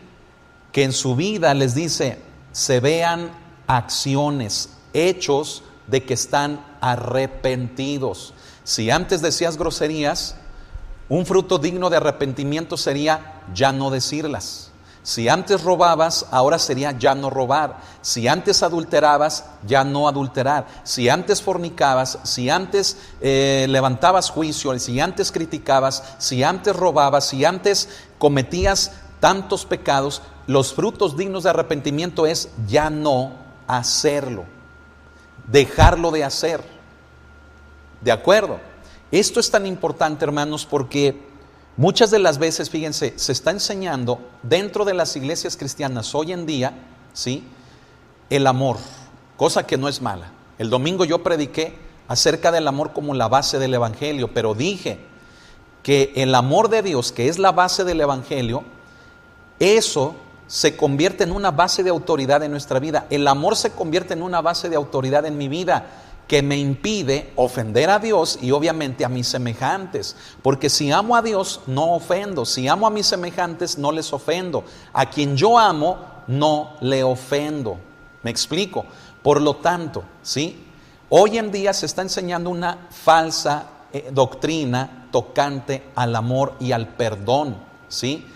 que en su vida les dice, se vean acciones, hechos de que están arrepentidos. Si antes decías groserías, un fruto digno de arrepentimiento sería ya no decirlas. Si antes robabas, ahora sería ya no robar. Si antes adulterabas, ya no adulterar. Si antes fornicabas, si antes levantabas juicio, si antes criticabas, si antes robabas, si antes cometías tantos pecados, los frutos dignos de arrepentimiento es ya no hacerlo, dejarlo de hacer. ¿De acuerdo? Esto es tan importante, hermanos, porque muchas de las veces, fíjense, se está enseñando dentro de las iglesias cristianas hoy en día, ¿sí?, el amor, cosa que no es mala. El domingo yo prediqué acerca del amor como la base del evangelio, pero dije que el amor de Dios, que es la base del evangelio, eso se convierte en una base de autoridad en nuestra vida. El amor se convierte en una base de autoridad en mi vida, que me impide ofender a Dios y obviamente a mis semejantes, porque si amo a Dios no ofendo, si amo a mis semejantes no les ofendo, a quien yo amo no le ofendo. ¿Me explico? Por lo tanto, ¿sí?, hoy en día se está enseñando una falsa doctrina tocante al amor y al perdón, ¿sí?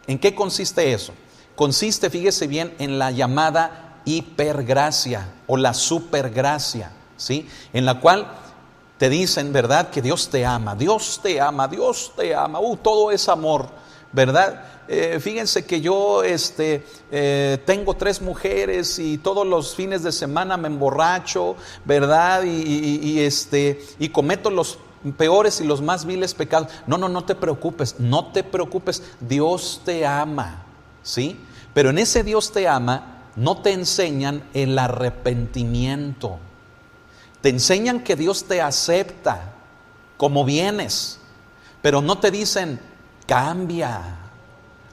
¿En qué consiste eso? Consiste, fíjese bien, en la llamada hipergracia o la supergracia, ¿sí?, en la cual te dicen, ¿verdad?, que Dios te ama, Dios te ama, Dios te ama, todo es amor, ¿verdad? Fíjense que yo tengo 3 mujeres y todos los fines de semana me emborracho, ¿verdad? Y cometo los peores y los más viles pecados. No te preocupes, Dios te ama, ¿sí? Pero en ese Dios te ama no te enseñan el arrepentimiento. Te enseñan que Dios te acepta como vienes, pero no te dicen cambia.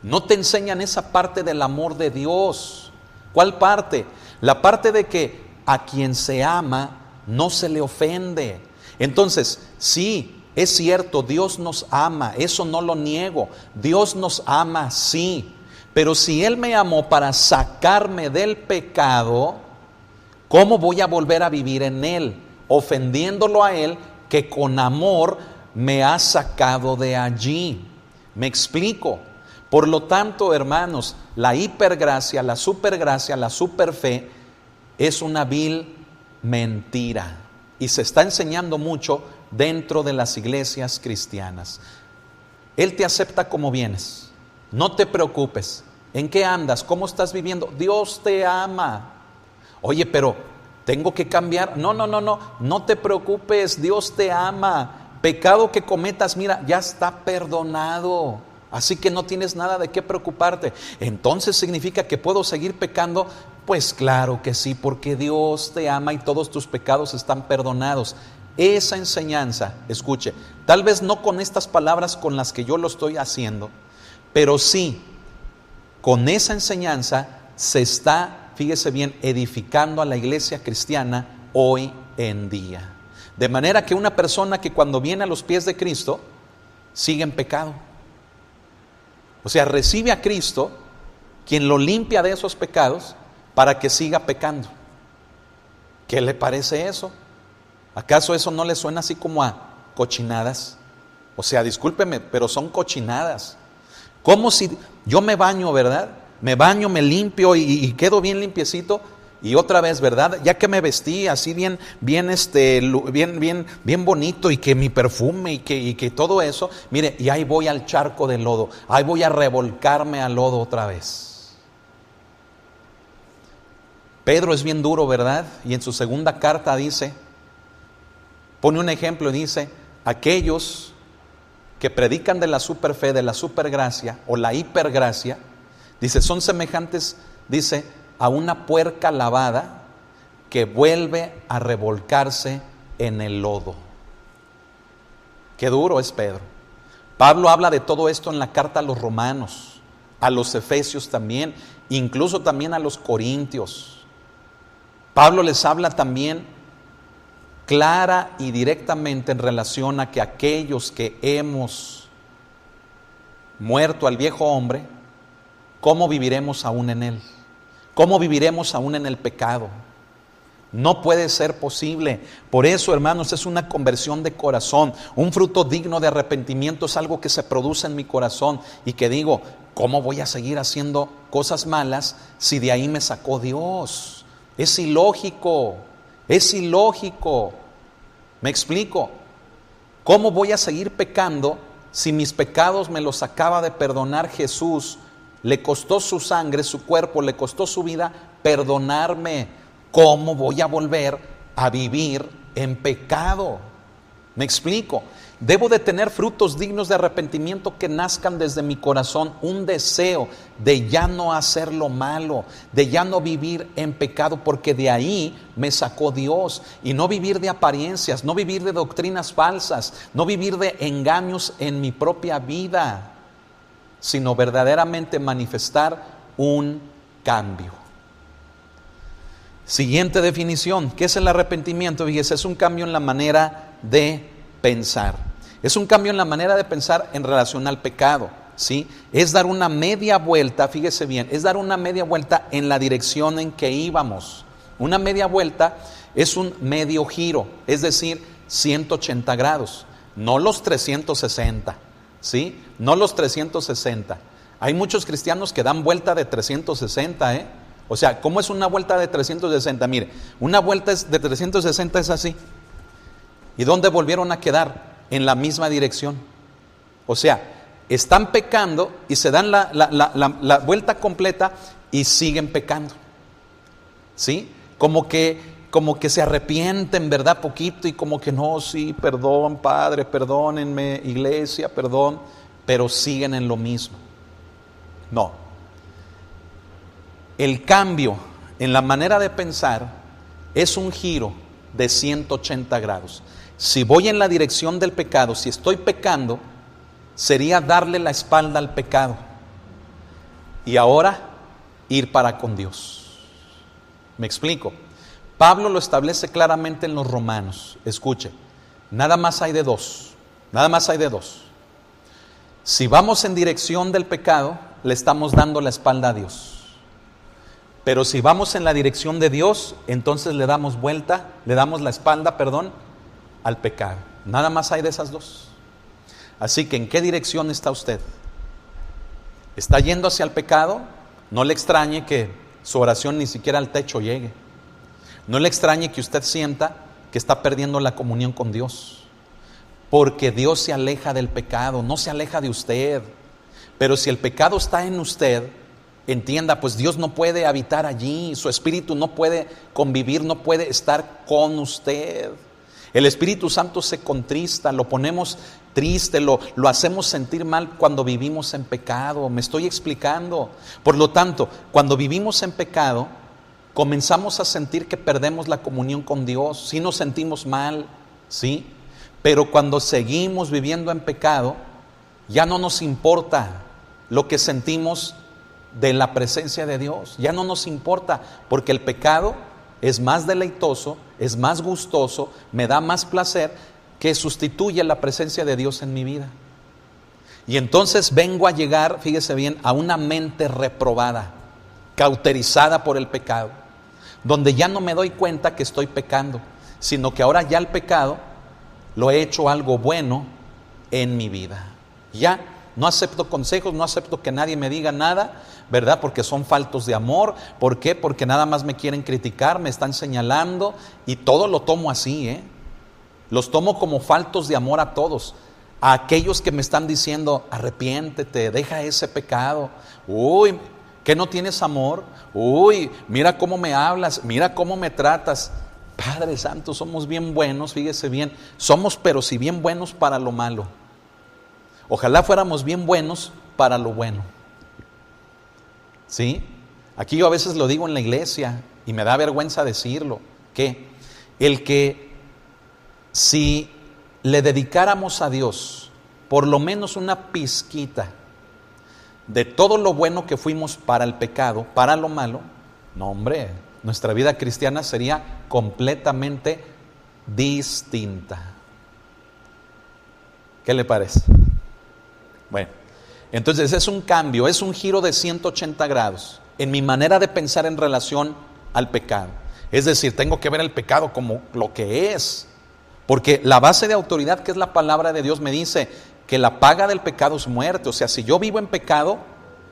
No te enseñan esa parte del amor de Dios. ¿Cuál parte? La parte de que a quien se ama no se le ofende. Entonces, sí, es cierto, Dios nos ama, eso no lo niego. Dios nos ama, sí, pero si Él me amó para sacarme del pecado, ¿cómo voy a volver a vivir en Él? Ofendiéndolo a Él, que con amor me ha sacado de allí. ¿Me explico? Por lo tanto, hermanos, la hipergracia, la supergracia, la superfe es una vil mentira y se está enseñando mucho dentro de las iglesias cristianas. Él te acepta como vienes, no te preocupes. ¿En qué andas? ¿Cómo estás viviendo? Dios te ama. Oye, pero tengo que cambiar. No te preocupes, Dios te ama. Pecado que cometas, mira, ya está perdonado. Así que no tienes nada de qué preocuparte. Entonces, ¿significa que puedo seguir pecando? Pues claro que sí, porque Dios te ama y todos tus pecados están perdonados. Esa enseñanza, escuche, tal vez no con estas palabras con las que yo lo estoy haciendo, pero sí, con esa enseñanza se está, fíjese bien, edificando a la iglesia cristiana hoy en día. De manera que una persona que cuando viene a los pies de Cristo, sigue en pecado. O sea, recibe a Cristo, quien lo limpia de esos pecados, para que siga pecando. ¿Qué le parece eso? ¿Acaso eso no le suena así como a cochinadas? O sea, discúlpeme, pero son cochinadas. Como si yo me baño, ¿verdad? Me baño, me limpio y quedo bien limpiecito. Y otra vez, ¿verdad? Ya que me vestí así bien bonito y que mi perfume y que todo eso, mire, y ahí voy al charco de lodo, ahí voy a revolcarme al lodo otra vez. Pedro es bien duro, ¿verdad? Y en su segunda carta dice, pone un ejemplo y dice, aquellos que predican de la superfe, de la supergracia o la hipergracia, dice, son semejantes, dice, a una puerca lavada que vuelve a revolcarse en el lodo. Qué duro es Pedro. Pablo habla de todo esto en la carta a los romanos, a los efesios también, incluso también a los corintios. Pablo les habla también clara y directamente en relación a que aquellos que hemos muerto al viejo hombre, ¿cómo viviremos aún en él? ¿Cómo viviremos aún en el pecado? No puede ser posible. Por eso, hermanos, es una conversión de corazón. Un fruto digno de arrepentimiento es algo que se produce en mi corazón y que digo, ¿cómo voy a seguir haciendo cosas malas si de ahí me sacó Dios? Es ilógico, es ilógico. ¿Me explico? ¿Cómo voy a seguir pecando si mis pecados me los acaba de perdonar Jesús? Le costó su sangre, su cuerpo, le costó su vida perdonarme. ¿Cómo voy a volver a vivir en pecado? ¿Me explico? Debo de tener frutos dignos de arrepentimiento que nazcan desde mi corazón, un deseo de ya no hacer lo malo, de ya no vivir en pecado, porque de ahí me sacó Dios. Y no vivir de apariencias, no vivir de doctrinas falsas, no vivir de engaños en mi propia vida, sino verdaderamente manifestar un cambio. Siguiente definición, ¿qué es el arrepentimiento? Fíjese, es un cambio en la manera de pensar. Es un cambio en la manera de pensar en relación al pecado, ¿sí? Es dar una media vuelta, fíjese bien, es dar una media vuelta en la dirección en que íbamos. Una media vuelta es un medio giro, es decir, 180 grados, no los 360, ¿sí? No los 360. Hay muchos cristianos que dan vuelta de 360, O sea, ¿cómo es una vuelta de 360? Mire, una vuelta de 360 es así. ¿Y dónde volvieron a quedar? En la misma dirección. O sea, están pecando y se dan la vuelta completa y siguen pecando. ¿Sí? Como que se arrepienten, ¿verdad? Poquito y como que no, sí, perdón, Padre, perdónenme, iglesia, perdón, pero siguen en lo mismo. No. El cambio en la manera de pensar es un giro de 180 grados. Si voy en la dirección del pecado, si estoy pecando, sería darle la espalda al pecado y ahora ir para con Dios. ¿Me explico? Pablo lo establece claramente en los Romanos. Escuche, nada más hay de dos. Si vamos en dirección del pecado, le estamos dando la espalda a Dios. Pero si vamos en la dirección de Dios, entonces le damos la espalda, al pecado. Nada más hay de esas dos. Así que, ¿en qué dirección está usted? ¿Está yendo hacia el pecado? No le extrañe que su oración ni siquiera al techo llegue. No le extrañe que usted sienta que está perdiendo la comunión con Dios. Porque Dios se aleja del pecado, no se aleja de usted. Pero si el pecado está en usted, entienda, pues Dios no puede habitar allí, su Espíritu no puede convivir, no puede estar con usted. El Espíritu Santo se contrista, lo ponemos triste, lo hacemos sentir mal cuando vivimos en pecado. Me estoy explicando. Por lo tanto, cuando vivimos en pecado, comenzamos a sentir que perdemos la comunión con Dios. Sí nos sentimos mal, sí, pero cuando seguimos viviendo en pecado, ya no nos importa lo que sentimos de la presencia de Dios, ya no nos importa, porque el pecado es más deleitoso, es más gustoso, me da más placer, que sustituye la presencia de Dios en mi vida. Y entonces vengo a llegar, fíjese bien, a una mente reprobada, cauterizada por el pecado, donde ya no me doy cuenta que estoy pecando, sino que ahora ya el pecado lo he hecho algo bueno en mi vida. Ya no acepto consejos, no acepto que nadie me diga nada, ¿verdad? Porque son faltos de amor. ¿Por qué? Porque nada más me quieren criticar, me están señalando, y todo lo tomo así, Los tomo como faltos de amor a todos. A aquellos que me están diciendo, arrepiéntete, deja ese pecado. Uy, ¿que no tienes amor? Uy, mira cómo me hablas, mira cómo me tratas. Padre Santo, somos bien buenos, fíjese bien, somos pero si bien buenos para lo malo. Ojalá fuéramos bien buenos para lo bueno. ¿Sí? Aquí yo a veces lo digo en la iglesia y me da vergüenza decirlo, que el que si le dedicáramos a Dios por lo menos una pizquita de todo lo bueno que fuimos para el pecado, para lo malo, no hombre, nuestra vida cristiana sería completamente distinta. ¿Qué le parece? Bueno, entonces es un cambio, es un giro de 180 grados en mi manera de pensar en relación al pecado. Es decir, tengo que ver el pecado como lo que es, porque la base de autoridad, que es la palabra de Dios, me dice que la paga del pecado es muerte. O sea, si yo vivo en pecado,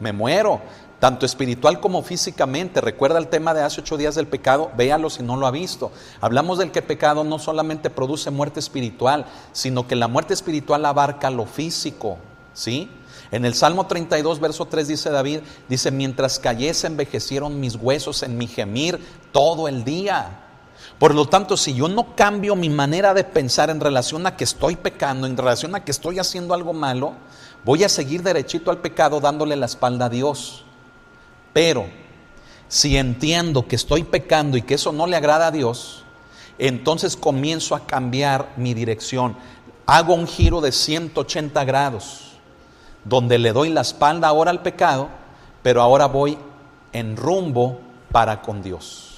me muero, tanto espiritual como físicamente. Recuerda el tema de hace 8 días del pecado, véalo si no lo ha visto. Hablamos del que el pecado no solamente produce muerte espiritual, sino que la muerte espiritual abarca lo físico, ¿sí? En el Salmo 32, verso 3 dice David, dice, mientras cayese envejecieron mis huesos en mi gemir todo el día. Por lo tanto, si yo no cambio mi manera de pensar en relación a que estoy pecando, en relación a que estoy haciendo algo malo, voy a seguir derechito al pecado dándole la espalda a Dios. Pero si entiendo que estoy pecando y que eso no le agrada a Dios, entonces comienzo a cambiar mi dirección. Hago un giro de 180 grados, donde le doy la espalda ahora al pecado, pero ahora voy en rumbo para con Dios.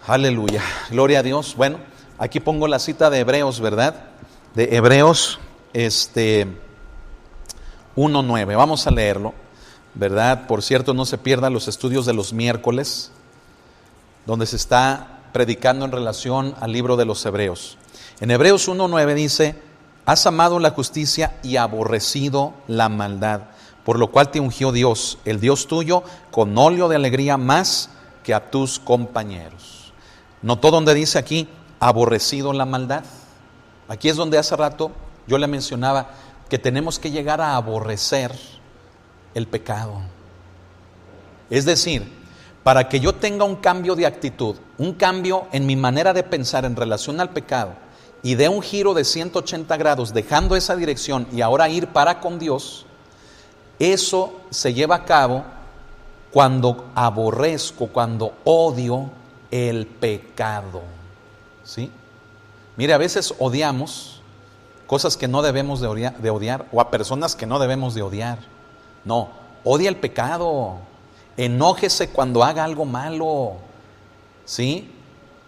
Aleluya, gloria a Dios. Bueno, aquí pongo la cita de Hebreos, ¿verdad? De Hebreos 1:9. Vamos a leerlo, ¿verdad? Por cierto, no se pierdan los estudios de los miércoles, donde se está predicando en relación al libro de los Hebreos. En Hebreos 1:9 dice, has amado la justicia y aborrecido la maldad, por lo cual te ungió Dios, el Dios tuyo, con óleo de alegría más que a tus compañeros. ¿Notó donde dice aquí, aborrecido la maldad? Aquí es donde hace rato yo le mencionaba que tenemos que llegar a aborrecer el pecado. Es decir, para que yo tenga un cambio de actitud, un cambio en mi manera de pensar en relación al pecado, y dé un giro de 180 grados, dejando esa dirección y ahora ir para con Dios, eso se lleva a cabo cuando aborrezco, cuando odio el pecado, ¿sí? Mire, a veces odiamos cosas que no debemos de odiar, o a personas que no debemos de odiar. No, odia el pecado, enójese cuando haga algo malo, ¿sí?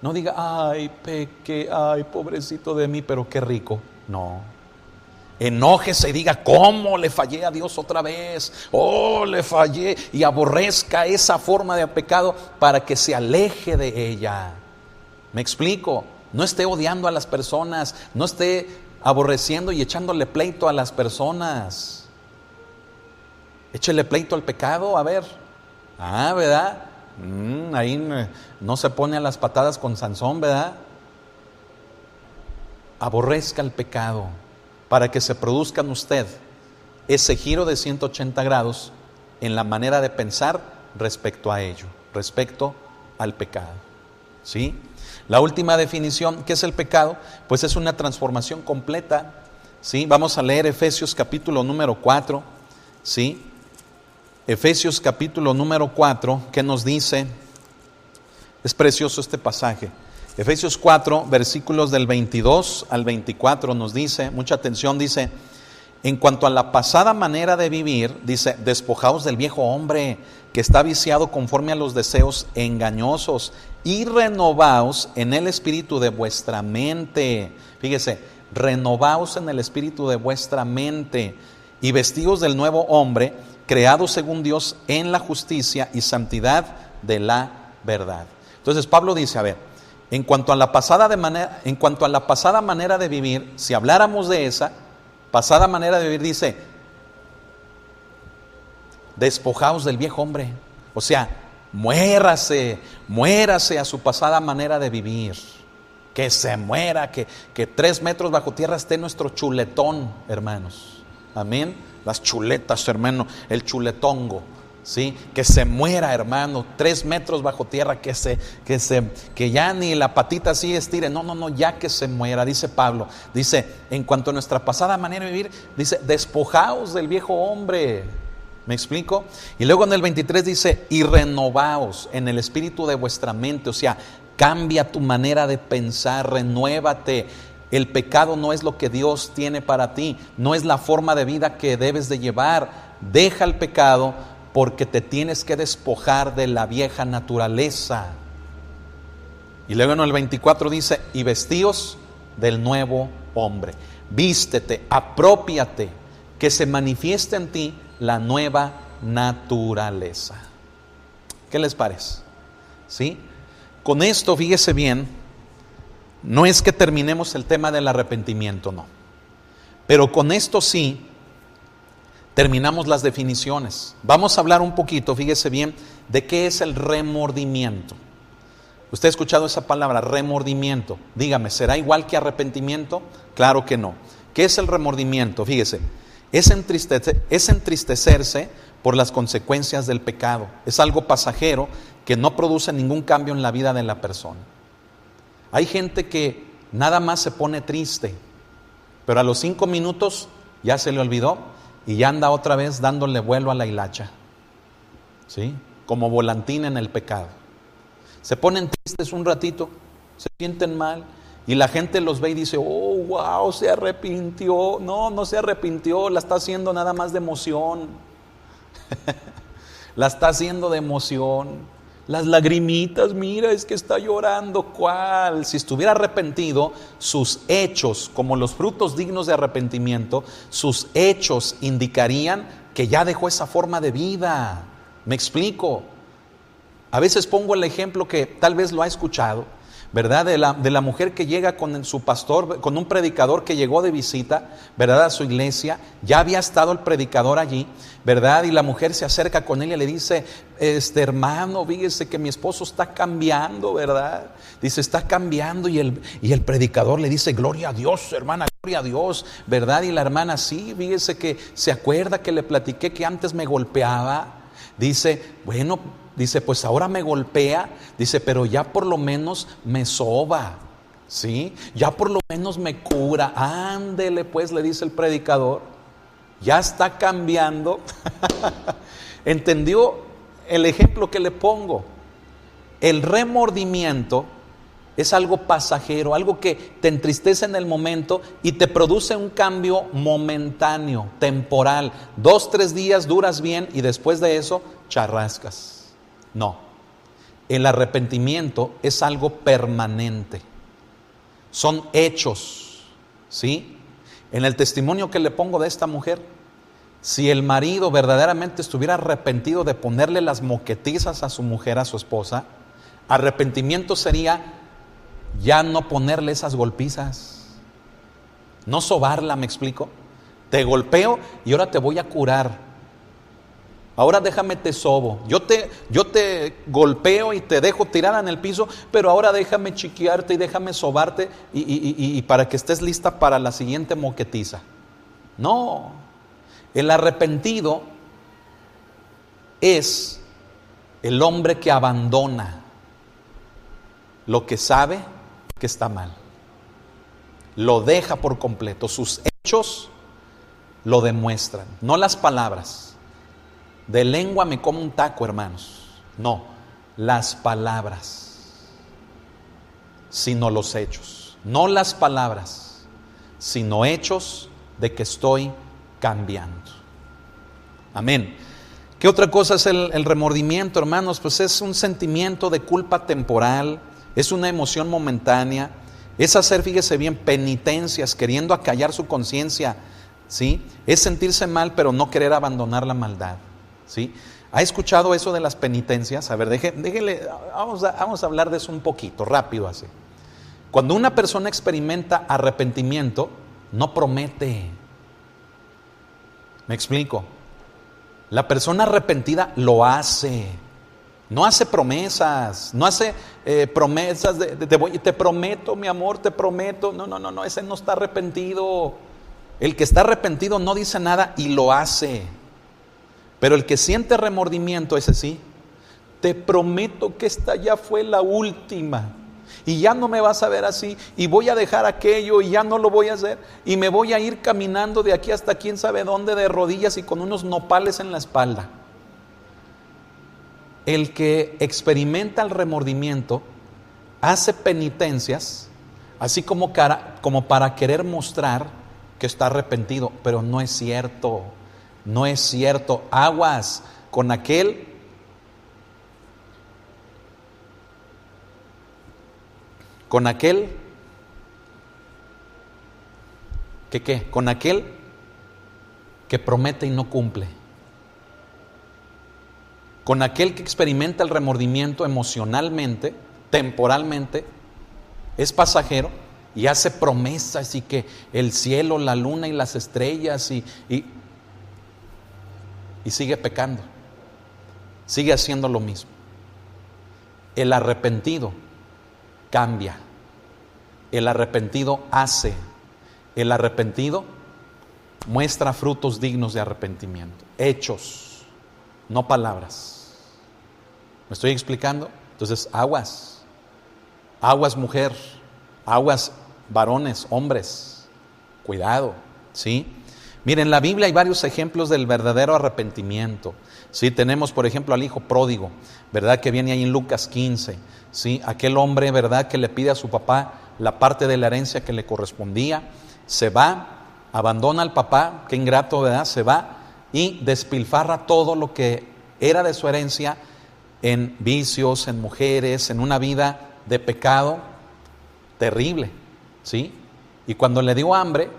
No diga, ay, pequé, ay, pobrecito de mí, pero qué rico. No, enójese y diga, ¿cómo le fallé a Dios otra vez? Oh, le fallé, y aborrezca esa forma de pecado para que se aleje de ella. ¿Me explico? No esté odiando a las personas, no esté aborreciendo y echándole pleito a las personas. Échele pleito al pecado, a ver. Ah, ¿verdad? Ahí no se pone a las patadas con Sansón, ¿verdad? Aborrezca el pecado para que se produzca en usted ese giro de 180 grados en la manera de pensar respecto a ello, respecto al pecado, ¿sí? La última definición, ¿qué es el pecado? Pues es una transformación completa, ¿sí? Vamos a leer Efesios capítulo número 4, ¿sí? Efesios capítulo número 4, ¿qué nos dice? Es precioso este pasaje. Efesios 4, versículos del 22 al 24 nos dice, mucha atención, dice, en cuanto a la pasada manera de vivir, dice, despojaos del viejo hombre que está viciado conforme a los deseos engañosos y renovaos en el espíritu de vuestra mente. Fíjese, renovaos en el espíritu de vuestra mente y vestidos del nuevo hombre, creado según Dios en la justicia y santidad de la verdad. Entonces Pablo dice, a ver, en cuanto a la pasada manera de vivir, si habláramos de esa pasada manera de vivir, dice, despojaos del viejo hombre. O sea, muérase a su pasada manera de vivir. Que se muera, que 3 metros bajo tierra esté nuestro chuletón, hermanos. Amén. Las chuletas, hermano, el chuletongo, ¿sí? Que se muera, hermano, 3 metros bajo tierra, que ya ni la patita así estire. No, ya que se muera, dice Pablo. Dice, en cuanto a nuestra pasada manera de vivir, dice, despojaos del viejo hombre. ¿Me explico? Y luego en el 23 dice, y renovaos en el espíritu de vuestra mente. O sea, cambia tu manera de pensar, renuévate. El pecado no es lo que Dios tiene para ti, no es la forma de vida que debes de llevar. Deja el pecado porque te tienes que despojar de la vieja naturaleza. Y luego en el 24 dice, y vestíos del nuevo hombre. Vístete, aprópiate, que se manifieste en ti la nueva naturaleza. ¿Qué les parece? ¿Sí? Con esto, fíjese bien, no es que terminemos el tema del arrepentimiento, no. Pero con esto sí, terminamos las definiciones. Vamos a hablar un poquito, fíjese bien, de qué es el remordimiento. ¿Usted ha escuchado esa palabra, remordimiento? Dígame, ¿será igual que arrepentimiento? Claro que no. ¿Qué es el remordimiento? Fíjese, es entristecerse por las consecuencias del pecado. Es algo pasajero que no produce ningún cambio en la vida de la persona. Hay gente que nada más se pone triste, pero a los 5 minutos ya se le olvidó y ya anda otra vez dándole vuelo a la hilacha, ¿sí? Como volantín en el pecado. Se ponen tristes un ratito, se sienten mal y la gente los ve y dice, oh, wow, se arrepintió. No, no se arrepintió, la está haciendo nada más de emoción. La está haciendo de emoción. Las lagrimitas, mira, es que está llorando. ¿Cuál? Si estuviera arrepentido, sus hechos, como los frutos dignos de arrepentimiento, sus hechos indicarían que ya dejó esa forma de vida. ¿Me explico? A veces pongo el ejemplo que tal vez lo ha escuchado, ¿verdad? De la mujer que llega con su pastor, con un predicador que llegó de visita, ¿verdad? A su iglesia, ya había estado el predicador allí, ¿verdad? Y la mujer se acerca con él y le dice, hermano, fíjese que mi esposo está cambiando, ¿verdad? Dice, está cambiando, y el predicador le dice, gloria a Dios, hermana, gloria a Dios, ¿verdad? Y la hermana, sí, fíjese que se acuerda que le platiqué que antes me golpeaba. Dice, bueno, dice, pues ahora me golpea, dice, pero ya por lo menos me soba, ¿sí? Ya por lo menos me cura. Ándele pues, le dice el predicador, ya está cambiando. ¿Entendió el ejemplo que le pongo? El remordimiento es algo pasajero, algo que te entristece en el momento y te produce un cambio momentáneo, temporal. 2-3 días duras bien y después de eso charrascas. No, el arrepentimiento es algo permanente. Son hechos, ¿sí? En el testimonio que le pongo de esta mujer, si el marido verdaderamente estuviera arrepentido de ponerle las moquetizas a su mujer, a su esposa, arrepentimiento sería ya no ponerle esas golpizas, no sobarla, ¿me explico? Te golpeo y ahora te voy a curar. Ahora déjame te sobo. Yo te golpeo y te dejo tirada en el piso, pero ahora déjame chiquearte y déjame sobarte y para que estés lista para la siguiente moquetiza. No, el arrepentido es el hombre que abandona lo que sabe que está mal. Lo deja por completo. Sus hechos lo demuestran, no las palabras. De lengua me como un taco, hermanos. No, las palabras, sino los hechos. No las palabras, sino hechos de que estoy cambiando. Amén. ¿Qué otra cosa es el remordimiento, hermanos? Pues es un sentimiento de culpa temporal, es una emoción momentánea, es hacer, fíjese bien, penitencias, queriendo acallar su conciencia, ¿sí? Es sentirse mal, pero no querer abandonar la maldad, ¿sí? ¿Ha escuchado eso de las penitencias? A ver, déjele, vamos a hablar de eso un poquito, rápido así. Cuando una persona experimenta arrepentimiento, no promete. ¿Me explico? La persona arrepentida lo hace. No hace promesas, no hace promesas te prometo, mi amor, te prometo. No, ese no está arrepentido. El que está arrepentido no dice nada y lo hace. Pero el que siente remordimiento, ese sí, te prometo que esta ya fue la última. y ya no me vas a ver así, y voy a dejar aquello y ya no lo voy a hacer, y me voy a ir caminando de aquí hasta quién sabe dónde de rodillas y con unos nopales en la espalda. El que experimenta el remordimiento hace penitencias, así como para querer mostrar que está arrepentido, pero no es cierto, no es cierto. Aguas con aquel con aquel que promete y no cumple, con aquel que experimenta el remordimiento emocionalmente, temporalmente, es pasajero y hace promesas y que el cielo, la luna y las estrellas y sigue pecando, sigue haciendo lo mismo. El arrepentido cambia, el arrepentido hace, el arrepentido muestra frutos dignos de arrepentimiento, hechos, no palabras. ¿Me estoy explicando? Entonces, aguas mujer, aguas varones, hombres, cuidado, ¿sí? Miren, en la Biblia hay varios ejemplos del verdadero arrepentimiento, ¿sí? Tenemos, por ejemplo, al hijo pródigo, ¿verdad? Que viene ahí en Lucas 15, ¿sí? Aquel hombre, ¿verdad? Que le pide a su papá la parte de la herencia que le correspondía, se va, abandona al papá, qué ingrato, ¿verdad? Se va y despilfarra todo lo que era de su herencia en vicios, en mujeres, en una vida de pecado terrible, ¿sí? Y cuando le dio hambre,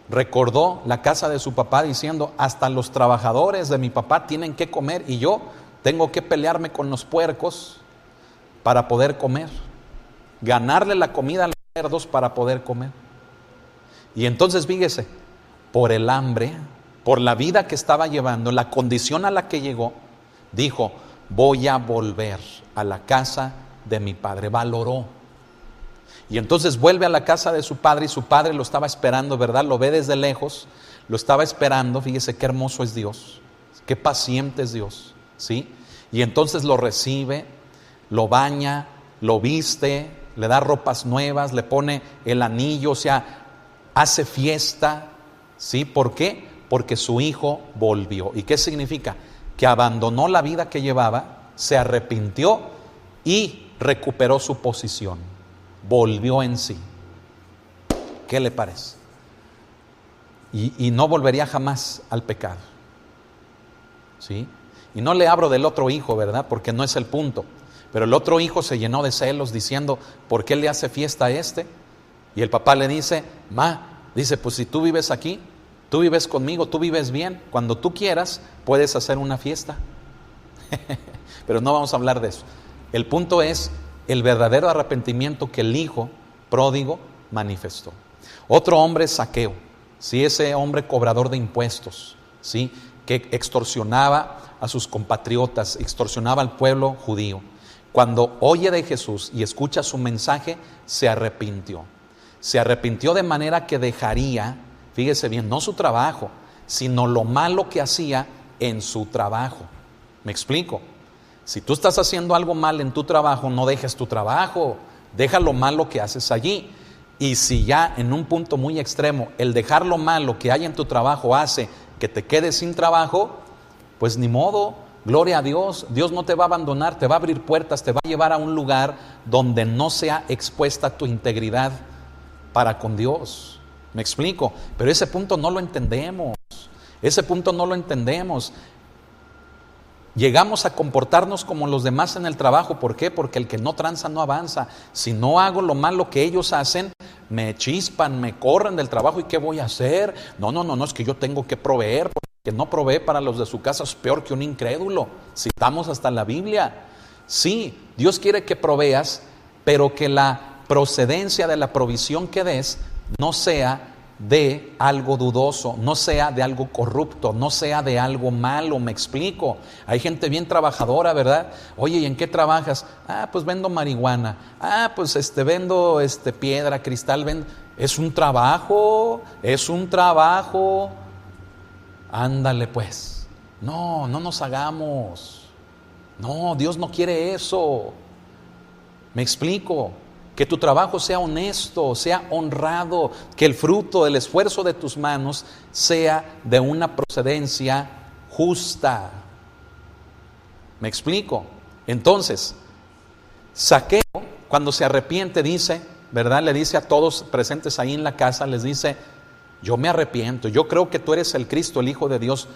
recordó la casa de su papá diciendo: hasta los trabajadores de mi papá tienen que comer y yo tengo que pelearme con los puercos para poder comer, ganarle la comida a los cerdos para poder comer. Y entonces fíjese, por el hambre, por la vida que estaba llevando, la condición a la que llegó, dijo: voy a volver a la casa de mi padre. Valoró. Y entonces vuelve a la casa de su padre y su padre lo estaba esperando, ¿verdad? Lo ve desde lejos, lo estaba esperando. Fíjese qué hermoso es Dios, qué paciente es Dios, ¿sí? Y entonces lo recibe, lo baña, lo viste, le da ropas nuevas, le pone el anillo, o sea, hace fiesta, ¿sí? ¿Por qué? Porque su hijo volvió. ¿Y qué significa? Que abandonó la vida que llevaba, se arrepintió y recuperó su posición, volvió en sí. ¿Qué le parece? Y no volvería jamás al pecado, ¿sí? Y no le hablo del otro hijo, ¿verdad? Porque no es el punto. Pero el otro hijo se llenó de celos diciendo: ¿por qué le hace fiesta a este? Y el papá le dice: dice, pues si tú vives aquí, tú vives conmigo, tú vives bien, cuando tú quieras puedes hacer una fiesta. Pero no vamos a hablar de eso. El punto es el verdadero arrepentimiento que el hijo pródigo manifestó. Otro hombre es Zaqueo, ¿sí? Ese hombre cobrador de impuestos, ¿sí? Que extorsionaba a sus compatriotas, extorsionaba al pueblo judío. Cuando oye de Jesús y escucha su mensaje, se arrepintió. Se arrepintió de manera que dejaría, fíjese bien, no su trabajo, sino lo malo que hacía en su trabajo. ¿Me explico? Si tú estás haciendo algo mal en tu trabajo, no dejes tu trabajo, deja lo malo que haces allí. Y si ya en un punto muy extremo, el dejar lo malo que hay en tu trabajo hace que te quedes sin trabajo, pues ni modo, gloria a Dios, Dios no te va a abandonar, te va a abrir puertas, te va a llevar a un lugar donde no sea expuesta tu integridad para con Dios. ¿Me explico? Pero ese punto no lo entendemos, ese punto no lo entendemos. Llegamos a comportarnos como los demás en el trabajo. ¿Por qué? Porque el que no tranza no avanza. Si no hago lo malo que ellos hacen, me chispan, me corren del trabajo. ¿Y qué voy a hacer? No, es que yo tengo que proveer. Porque el que no provee para los de su casa es peor que un incrédulo. Citamos hasta la Biblia. Sí, Dios quiere que proveas, pero que la procedencia de la provisión que des no sea de algo dudoso, no sea de algo corrupto, no sea de algo malo. Me explico. Hay gente bien trabajadora, ¿verdad? Oye, ¿y en qué trabajas? Pues vendo marihuana. Pues vendo piedra, cristal, vendo. Es un trabajo. Ándale pues. No nos hagamos. No, Dios no quiere eso. Me explico. que tu trabajo sea honesto, sea honrado, que el fruto del esfuerzo de tus manos sea de una procedencia justa. ¿Me explico? Entonces, Zaqueo, cuando se arrepiente, dice, ¿verdad? Le dice a todos presentes ahí en la casa, les dice: yo me arrepiento, yo creo que tú eres el Cristo, el Hijo de Dios,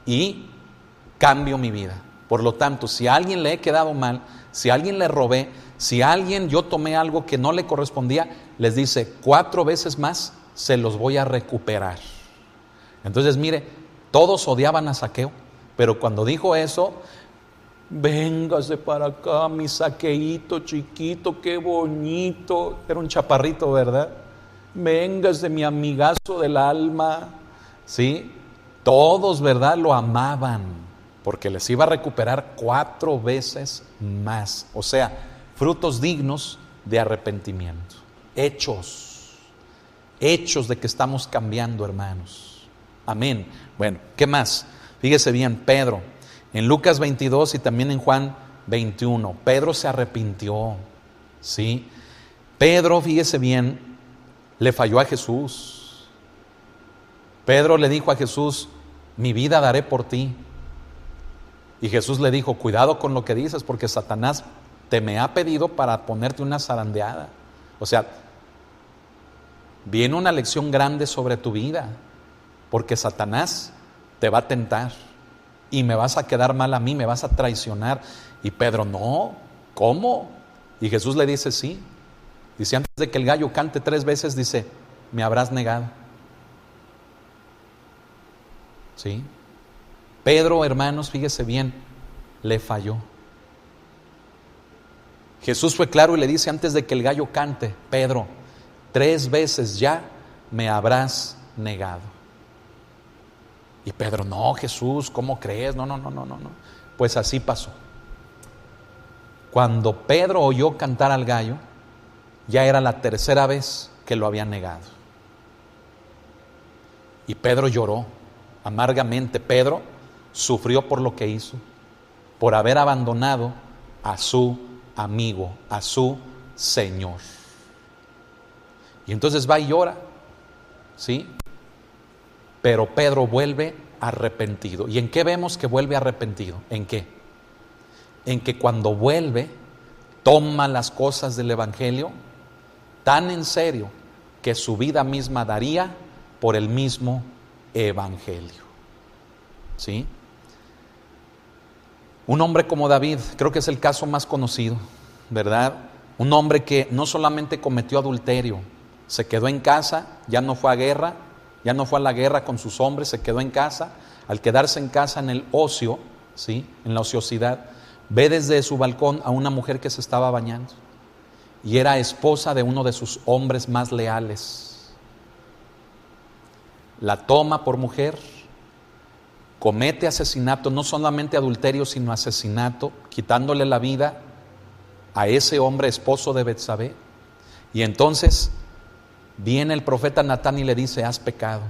y cambio mi vida. Por lo tanto, si a alguien le he quedado mal, si a alguien le robé, si a alguien yo tomé algo que no le correspondía, les dice: 4 veces más se los voy a recuperar. Entonces, mire, todos odiaban a Zaqueo, pero cuando dijo eso: véngase para acá, mi Zaqueíto chiquito, qué bonito. Era un chaparrito, ¿verdad? Véngase, mi amigazo del alma. ¿Sí? Todos, ¿verdad?, lo amaban, porque les iba a recuperar 4 veces más. O sea, frutos dignos de arrepentimiento. Hechos de que estamos cambiando, hermanos. Amén. Bueno, ¿qué más? Fíjese bien, Pedro, en Lucas 22 y también en Juan 21, Pedro se arrepintió, ¿sí? Pedro, fíjese bien, le falló a Jesús. Pedro le dijo a Jesús: mi vida daré por ti. Y Jesús le dijo: cuidado con lo que dices, porque Satanás te me ha pedido para ponerte una zarandeada. O sea, viene una lección grande sobre tu vida, porque Satanás te va a tentar y me vas a quedar mal a mí, me vas a traicionar. Y Pedro: no, ¿cómo? Y Jesús le dice: sí. Dice: antes de que el gallo cante 3 veces, dice, me habrás negado. ¿Sí? Pedro, hermanos, fíjese bien, le falló. Jesús fue claro y le dice: antes de que el gallo cante, Pedro, 3 veces ya me habrás negado. Y Pedro: no, Jesús, ¿cómo crees? No. Pues así pasó. Cuando Pedro oyó cantar al gallo, ya era la 3ª vez que lo había negado. Y Pedro lloró amargamente. Pedro sufrió por lo que hizo, por haber abandonado a su amigo, a su Señor. Y entonces va y llora, ¿sí? Pero Pedro vuelve arrepentido. ¿Y en qué vemos que vuelve arrepentido? ¿En qué? En que cuando vuelve, toma las cosas del Evangelio tan en serio que su vida misma daría por el mismo Evangelio. ¿Sí? Un hombre como David, creo que es el caso más conocido, ¿verdad? Un hombre que no solamente cometió adulterio, se quedó en casa, ya no fue a guerra, ya no fue a la guerra con sus hombres, se quedó en casa. Al quedarse en casa, en el ocio, ¿sí?, en la ociosidad, ve desde su balcón a una mujer que se estaba bañando y era esposa de uno de sus hombres más leales. La toma por mujer, comete asesinato, no solamente adulterio, sino asesinato, quitándole la vida a ese hombre esposo de Betsabé. Y entonces viene el profeta Natán y le dice: has pecado,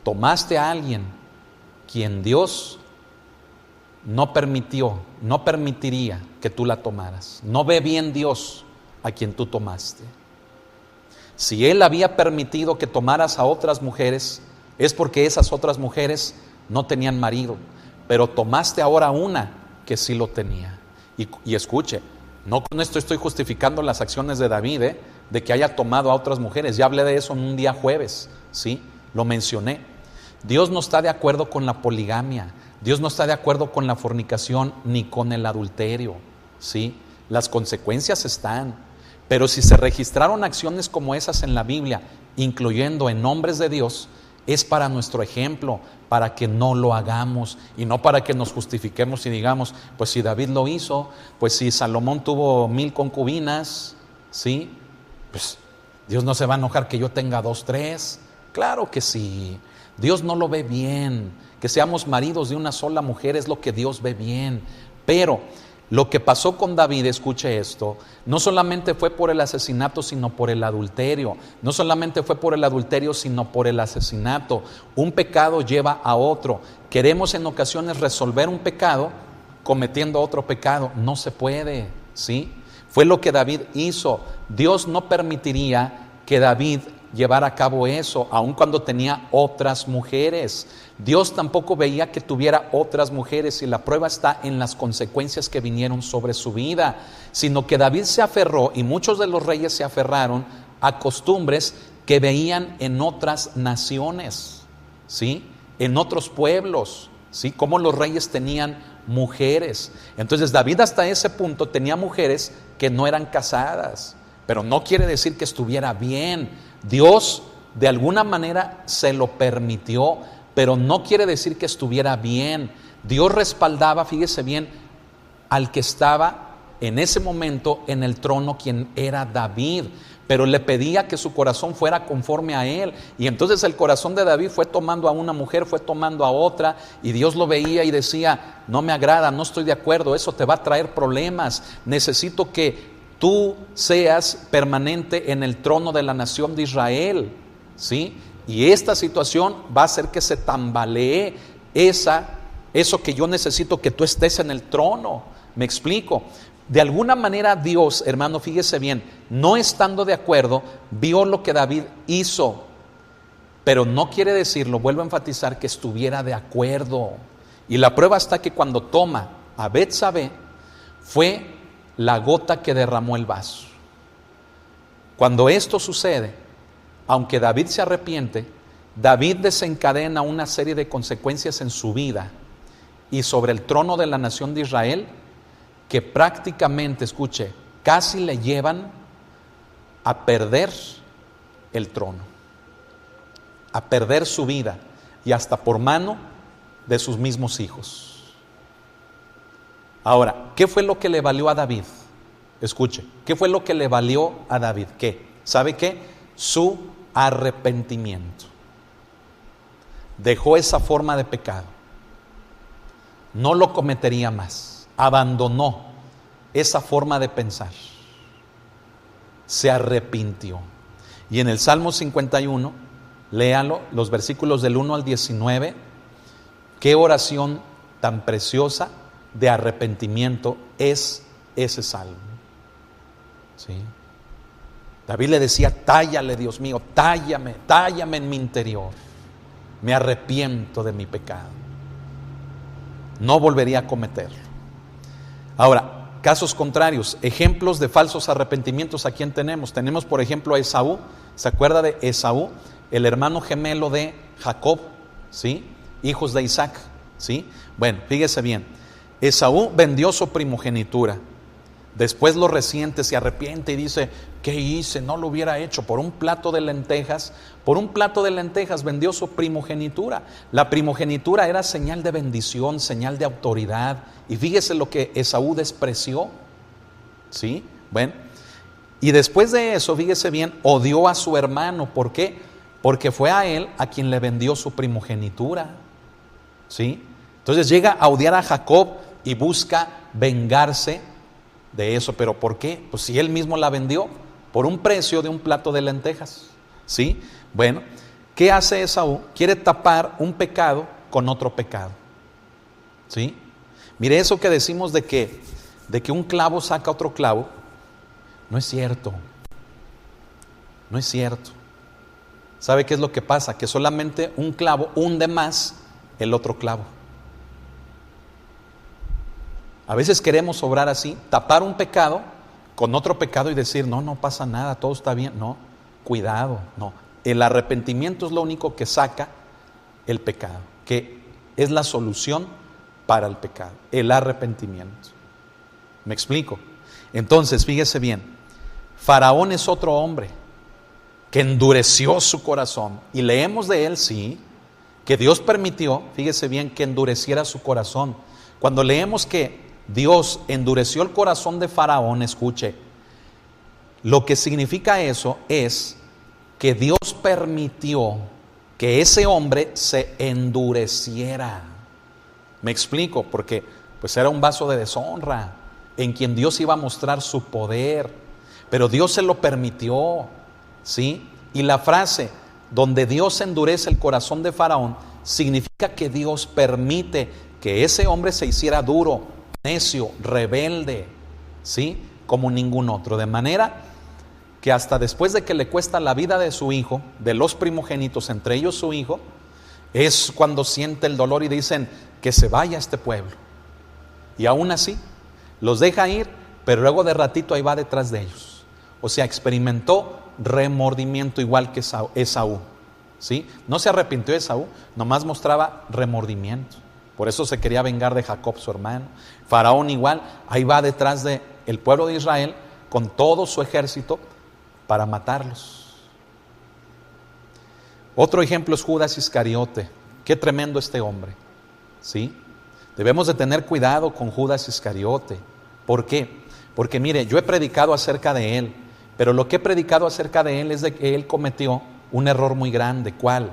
tomaste a alguien quien Dios no permitiría que tú la tomaras. No ve bien Dios a quien tú tomaste. Si Él había permitido que tomaras a otras mujeres, es porque esas otras mujeres no tenían marido, pero tomaste ahora una que sí lo tenía. Y escuche, no con esto estoy justificando las acciones de David, de que haya tomado a otras mujeres. Ya hablé de eso en un día jueves, ¿sí? Lo mencioné. Dios no está de acuerdo con la poligamia, Dios no está de acuerdo con la fornicación ni con el adulterio, ¿sí? Las consecuencias están. Pero si se registraron acciones como esas en la Biblia, incluyendo en nombres de Dios, es para nuestro ejemplo, para que no lo hagamos y no para que nos justifiquemos y digamos: pues si David lo hizo, pues si Salomón tuvo 1000 concubinas, ¿sí?, pues Dios no se va a enojar que yo tenga 2, 3. Claro que sí. Dios no lo ve bien. Que seamos maridos de una sola mujer es lo que Dios ve bien. Pero lo que pasó con David, escuche esto, no solamente fue por el asesinato, sino por el adulterio. No solamente fue por el adulterio, sino por el asesinato. Un pecado lleva a otro. Queremos en ocasiones resolver un pecado cometiendo otro pecado. No se puede, ¿sí? Fue lo que David hizo. Dios no permitiría que David llevara a cabo eso, aun cuando tenía otras mujeres. Dios tampoco veía que tuviera otras mujeres, y la prueba está en las consecuencias que vinieron sobre su vida, sino que David se aferró, y muchos de los reyes se aferraron a costumbres que veían en otras naciones, ¿sí? En otros pueblos, ¿sí? Como los reyes tenían mujeres. Entonces David hasta ese punto tenía mujeres que no eran casadas, pero no quiere decir que estuviera bien. Dios de alguna manera se lo permitió, pero no quiere decir que estuviera bien. Dios respaldaba, fíjese bien, al que estaba en ese momento en el trono, quien era David, pero le pedía que su corazón fuera conforme a él. Y entonces el corazón de David fue tomando a una mujer, fue tomando a otra, y Dios lo veía y decía: no me agrada, no estoy de acuerdo, eso te va a traer problemas. Necesito que tú seas permanente en el trono de la nación de Israel, ¿sí? Y esta situación va a hacer que se tambalee eso que yo necesito, que tú estés en el trono. ¿Me explico? De alguna manera Dios, hermano, fíjese bien, no estando de acuerdo, vio lo que David hizo, pero no quiere decir, lo vuelvo a enfatizar, que estuviera de acuerdo. Y la prueba está que cuando toma a Betsabé, fue la gota que derramó el vaso. Cuando esto sucede, aunque David se arrepiente, David desencadena una serie de consecuencias en su vida y sobre el trono de la nación de Israel, que prácticamente, escuche, casi le llevan a perder el trono, a perder su vida, y hasta por mano de sus mismos hijos. Ahora, ¿qué fue lo que le valió a David? Escuche, ¿qué fue lo que le valió a David? ¿Qué? ¿Sabe qué? Su arrepentimiento. Dejó esa forma de pecado, no lo cometería más. Abandonó esa forma de pensar, se arrepintió. Y en el Salmo 51, léalo, los versículos del 1 al 19, qué oración tan preciosa de arrepentimiento es ese salmo, ¿sí? David le decía: tállale, Dios mío, tállame en mi interior, me arrepiento de mi pecado, no volvería a cometerlo. Ahora, casos contrarios, ejemplos de falsos arrepentimientos. ¿A quién tenemos? Tenemos, por ejemplo, a Esaú. ¿Se acuerda de Esaú? El hermano gemelo de Jacob, ¿sí? Hijos de Isaac, ¿sí? Bueno, fíjese bien, Esaú vendió su primogenitura. Después lo resiente, se arrepiente y dice: ¿qué hice? No lo hubiera hecho. Por un plato de lentejas vendió su primogenitura. La primogenitura era señal de bendición, señal de autoridad. Y fíjese lo que Esaú despreció, ¿sí? Bueno, y después de eso, fíjese bien, odió a su hermano. ¿Por qué? Porque fue a él a quien le vendió su primogenitura, ¿sí? Entonces llega a odiar a Jacob y busca vengarse de eso. ¿Pero por qué? Pues si él mismo la vendió por un precio de un plato de lentejas, ¿sí? Bueno, ¿qué hace Esaú? Quiere tapar un pecado con otro pecado, ¿sí? Mire, eso que decimos de que un clavo saca otro clavo, no es cierto. No es cierto. ¿Sabe qué es lo que pasa? Que solamente un clavo hunde más el otro clavo. A veces queremos obrar así, tapar un pecado con otro pecado y decir: no pasa nada, todo está bien. No, cuidado, no. El arrepentimiento es lo único que saca el pecado, que es la solución para el pecado, el arrepentimiento. ¿Me explico? Entonces, fíjese bien, Faraón es otro hombre que endureció su corazón, y leemos de él, sí, que Dios permitió, fíjese bien, que endureciera su corazón. Cuando leemos que Dios endureció el corazón de Faraón, escuche, lo que significa eso es que Dios permitió que ese hombre se endureciera. Me explico, porque pues era un vaso de deshonra en quien Dios iba a mostrar su poder, pero Dios se lo permitió, ¿sí? Y la frase donde Dios endurece el corazón de Faraón significa que Dios permite que ese hombre se hiciera duro, necio, rebelde, ¿sí? como ningún otro, de manera que hasta después de que le cuesta la vida de su hijo, de los primogénitos, entre ellos su hijo, es cuando siente el dolor y dicen que se vaya a este pueblo. Y aún así, los deja ir, pero luego de ratito ahí va detrás de ellos. O sea, experimentó remordimiento igual que Esaú, ¿sí? No se arrepintió de Esaú, nomás mostraba remordimiento. Por eso se quería vengar de Jacob, su hermano. Faraón igual, ahí va detrás del pueblo de Israel con todo su ejército para matarlos. Otro ejemplo es Judas Iscariote. Qué tremendo este hombre, ¿sí? Debemos de tener cuidado con Judas Iscariote. ¿Por qué? Porque mire, yo he predicado acerca de él, pero lo que he predicado acerca de él es de que él cometió un error muy grande. ¿Cuál?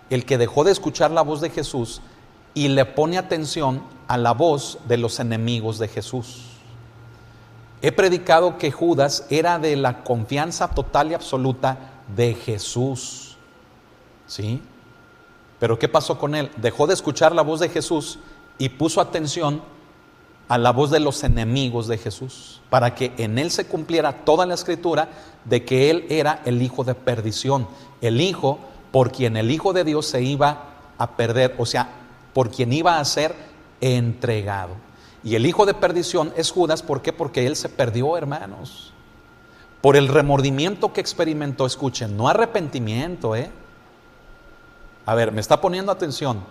El que dejó de escuchar la voz de Jesús y le pone atención a la voz de los enemigos de Jesús. He predicado que Judas era de la confianza total y absoluta de Jesús, ¿sí? Pero ¿qué pasó con él? Dejó de escuchar la voz de Jesús y puso atención a la voz de los enemigos de Jesús, para que en él se cumpliera toda la escritura de que él era el hijo de perdición, el hijo por quien el Hijo de Dios se iba a perder, o sea, por quien iba a ser entregado. Y el hijo de perdición es Judas. ¿Por qué? Porque él se perdió, hermanos, por el remordimiento que experimentó. Escuchen, no arrepentimiento, A ver, me está poniendo atención.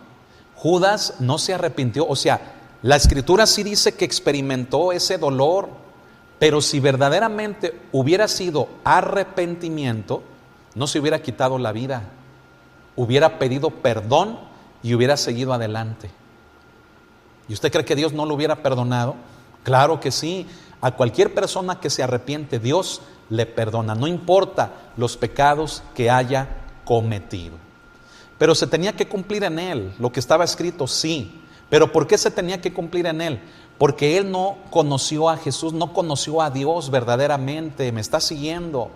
Judas no se arrepintió, o sea, la escritura sí dice que experimentó ese dolor, pero si verdaderamente hubiera sido arrepentimiento, no se hubiera quitado la vida, hubiera pedido perdón y hubiera seguido adelante. ¿Y usted cree que Dios no lo hubiera perdonado? Claro que sí. A cualquier persona que se arrepiente, Dios le perdona, no importa los pecados que haya cometido. Pero se tenía que cumplir en él lo que estaba escrito, sí. Pero ¿por qué se tenía que cumplir en él? Porque él no conoció a Jesús, no conoció a Dios verdaderamente. ¿Me está siguiendo?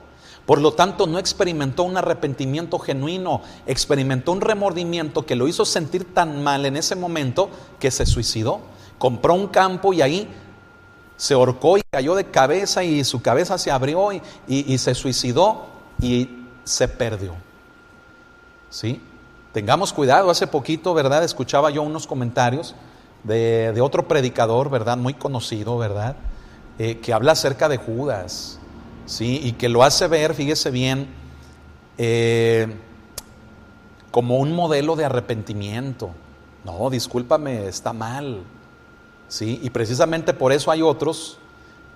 Por lo tanto, no experimentó un arrepentimiento genuino, experimentó un remordimiento que lo hizo sentir tan mal en ese momento que se suicidó. Compró un campo y ahí se ahorcó y cayó de cabeza y su cabeza se abrió y se suicidó y se perdió, ¿sí? Tengamos cuidado. Hace poquito, ¿verdad?, escuchaba yo unos comentarios de otro predicador, ¿verdad?, muy conocido, ¿verdad?, que habla acerca de Judas, ¿sí? Y que lo hace ver, fíjese bien, como un modelo de arrepentimiento. No, discúlpame, está mal, ¿sí? Y precisamente por eso hay otros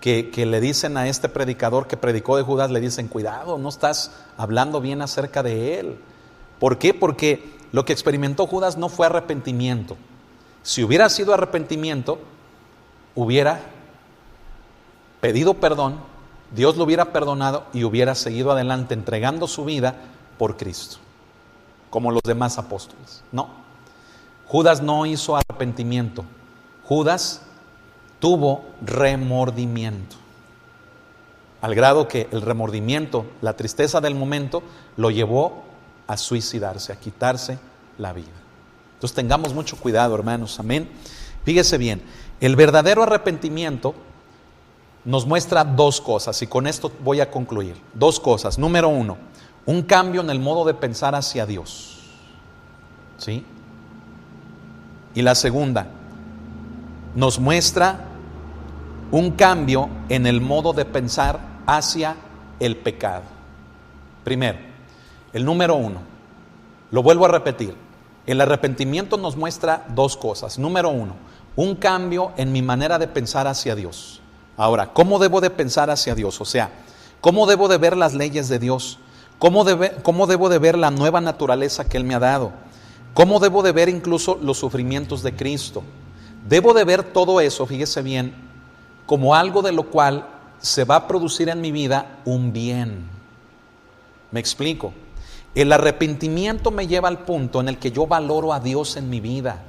que le dicen a este predicador que predicó de Judas, le dicen, cuidado, no estás hablando bien acerca de él. ¿Por qué? Porque lo que experimentó Judas no fue arrepentimiento. Si hubiera sido arrepentimiento, hubiera pedido perdón, Dios lo hubiera perdonado y hubiera seguido adelante entregando su vida por Cristo, como los demás apóstoles. No, Judas no hizo arrepentimiento. Judas tuvo remordimiento, al grado que el remordimiento, la tristeza del momento, lo llevó a suicidarse, a quitarse la vida. Entonces tengamos mucho cuidado, hermanos, amén. Fíjese bien, el verdadero arrepentimiento nos muestra dos cosas, y con esto voy a concluir. Dos cosas. Número uno, un cambio en el modo de pensar hacia Dios, ¿sí? Y la segunda, nos muestra un cambio en el modo de pensar hacia el pecado. Primero, el número uno, lo vuelvo a repetir, el arrepentimiento nos muestra dos cosas. Número uno, un cambio en mi manera de pensar hacia Dios. Ahora, ¿cómo debo de pensar hacia Dios? O sea, ¿cómo debo de ver las leyes de Dios? ¿Cómo debo de ver la nueva naturaleza que Él me ha dado? ¿Cómo debo de ver incluso los sufrimientos de Cristo? Debo de ver todo eso, fíjese bien, como algo de lo cual se va a producir en mi vida un bien. ¿Me explico? El arrepentimiento me lleva al punto en el que yo valoro a Dios en mi vida.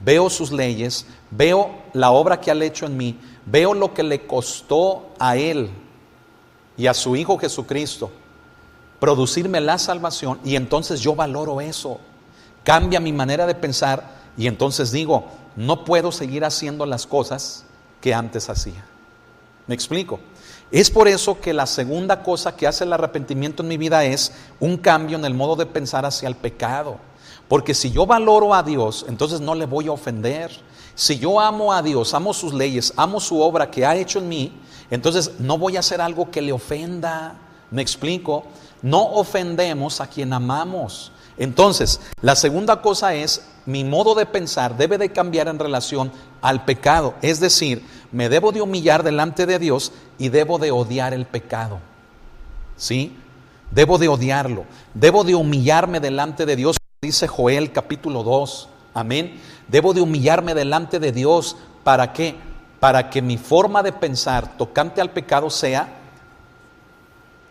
Veo sus leyes, veo la obra que Él ha hecho en mí, veo lo que le costó a Él y a su Hijo Jesucristo producirme la salvación, y entonces yo valoro eso. Cambia mi manera de pensar y entonces digo, no puedo seguir haciendo las cosas que antes hacía. ¿Me explico? Es por eso que la segunda cosa que hace el arrepentimiento en mi vida es un cambio en el modo de pensar hacia el pecado. Porque si yo valoro a Dios, entonces no le voy a ofender. Si yo amo a Dios, amo sus leyes, amo su obra que ha hecho en mí, entonces no voy a hacer algo que le ofenda. ¿Me explico? No ofendemos a quien amamos. Entonces, la segunda cosa es, mi modo de pensar debe de cambiar en relación al pecado. Es decir, me debo de humillar delante de Dios y debo de odiar el pecado. ¿Sí? Debo de odiarlo. Debo de humillarme delante de Dios. Dice Joel capítulo 2. Amén. Debo de humillarme delante de Dios. ¿Para qué? Para que mi forma de pensar tocante al pecado sea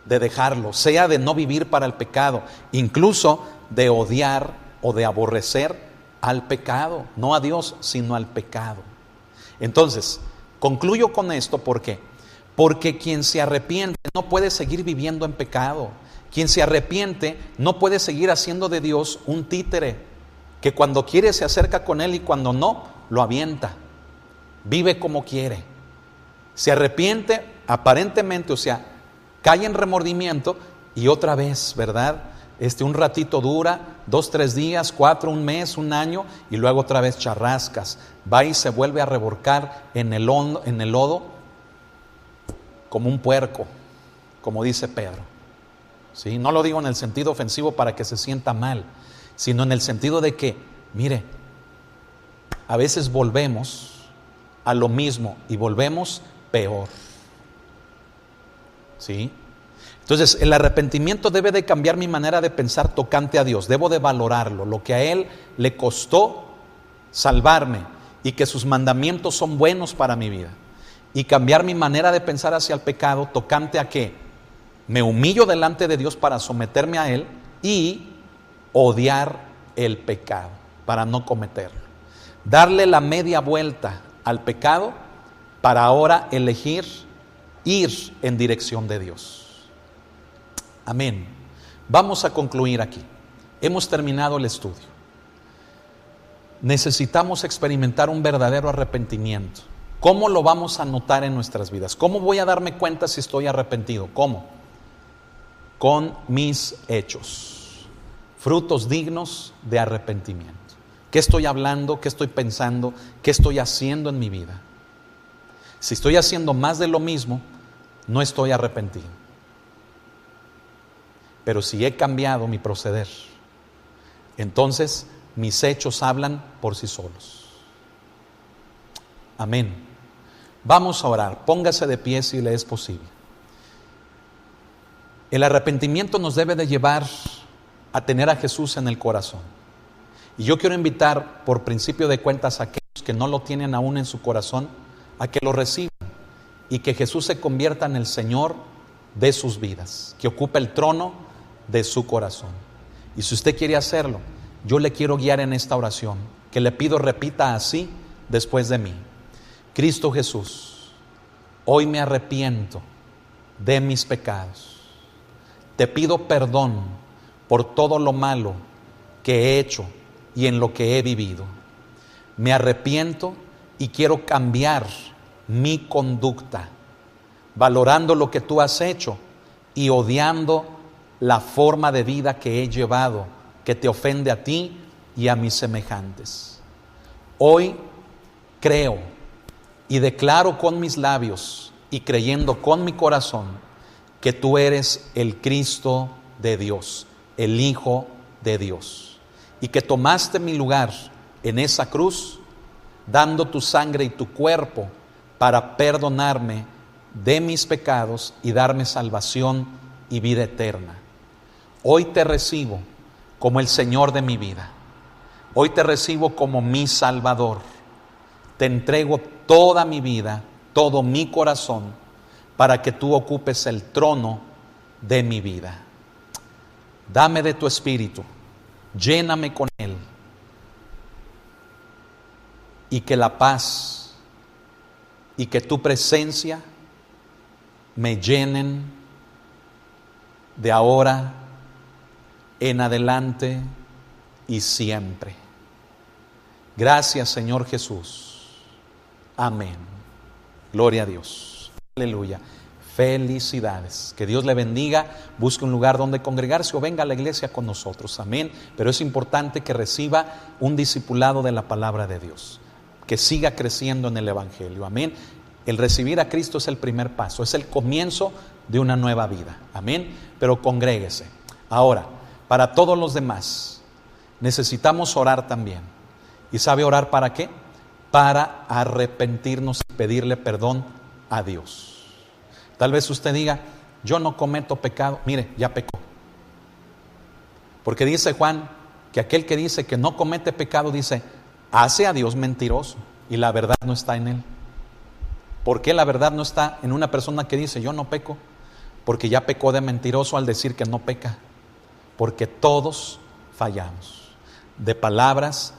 de dejarlo, sea de no vivir para el pecado, incluso de odiar o de aborrecer al pecado, no a Dios, sino al pecado. Entonces, concluyo con esto, ¿por qué? Porque quien se arrepiente no puede seguir viviendo en pecado. Quien se arrepiente no puede seguir haciendo de Dios un títere, que cuando quiere se acerca con Él y cuando no, lo avienta. Vive como quiere. Se arrepiente aparentemente, o sea, cae en remordimiento y otra vez, ¿verdad? Un ratito dura, 2, 3 días, 4, un mes, un año, y luego otra vez charrascas. Va y se vuelve a revolcar en el lodo como un puerco, como dice Pedro. ¿Sí? No lo digo en el sentido ofensivo para que se sienta mal, sino en el sentido de que, mire, a veces volvemos a lo mismo y volvemos peor. ¿Sí? Entonces, el arrepentimiento debe de cambiar mi manera de pensar tocante a Dios. Debo de valorarlo, lo que a Él le costó salvarme y que sus mandamientos son buenos para mi vida. Y cambiar mi manera de pensar hacia el pecado tocante a que me humillo delante de Dios para someterme a Él y odiar el pecado para no cometerlo. Darle la media vuelta al pecado para ahora elegir ir en dirección de Dios. Amén. Vamos a concluir aquí. Hemos terminado el estudio. Necesitamos experimentar un verdadero arrepentimiento. ¿Cómo lo vamos a notar en nuestras vidas? ¿Cómo voy a darme cuenta si estoy arrepentido? ¿Cómo? Con mis hechos. Frutos dignos de arrepentimiento. ¿Qué estoy hablando? ¿Qué estoy pensando? ¿Qué estoy haciendo en mi vida? Si estoy haciendo más de lo mismo, no estoy arrepentido. Pero si he cambiado mi proceder, entonces mis hechos hablan por sí solos. Amén. Vamos a orar. Póngase de pie si le es posible. El arrepentimiento nos debe de llevar a tener a Jesús en el corazón. Y yo quiero invitar, por principio de cuentas, a aquellos que no lo tienen aún en su corazón, a que lo reciban y que Jesús se convierta en el Señor de sus vidas, que ocupe el trono de su corazón. Y si usted quiere hacerlo, yo le quiero guiar en esta oración, que le pido repita así después de mí. Cristo Jesús, hoy me arrepiento de mis pecados. Te pido perdón por todo lo malo que he hecho y en lo que he vivido. Me arrepiento y quiero cambiar mi conducta, valorando lo que tú has hecho y odiando la forma de vida que he llevado, que te ofende a ti y a mis semejantes. Hoy creo y declaro con mis labios y creyendo con mi corazón que tú eres el Cristo de Dios, el Hijo de Dios, y que tomaste mi lugar en esa cruz, dando tu sangre y tu cuerpo para perdonarme de mis pecados y darme salvación y vida eterna. Hoy te recibo como el Señor de mi vida. Hoy te recibo como mi Salvador. Te entrego toda mi vida, todo mi corazón, para que tú ocupes el trono de mi vida. Dame de tu Espíritu, lléname con Él, y que la paz y que tu presencia me llenen de ahora en adelante y siempre. Gracias, Señor Jesús. Amén. Gloria a Dios. Aleluya. Felicidades. Que Dios le bendiga. Busque un lugar donde congregarse o venga a la iglesia con nosotros. Amén. Pero es importante que reciba un discipulado de la palabra de Dios. Que siga creciendo en el Evangelio. Amén. El recibir a Cristo es el primer paso. Es el comienzo de una nueva vida. Amén. Pero congréguese. Ahora, para todos los demás, necesitamos orar también. ¿Y sabe orar para qué? Para arrepentirnos y pedirle perdón a Dios. Tal vez usted diga, yo no cometo pecado. Mire, ya pecó. Porque dice Juan que aquel que dice que no comete pecado, dice, hace a Dios mentiroso y la verdad no está en él. ¿Por qué la verdad no está en una persona que dice, yo no peco? Porque ya pecó de mentiroso al decir que no peca. Porque todos fallamos, de palabras,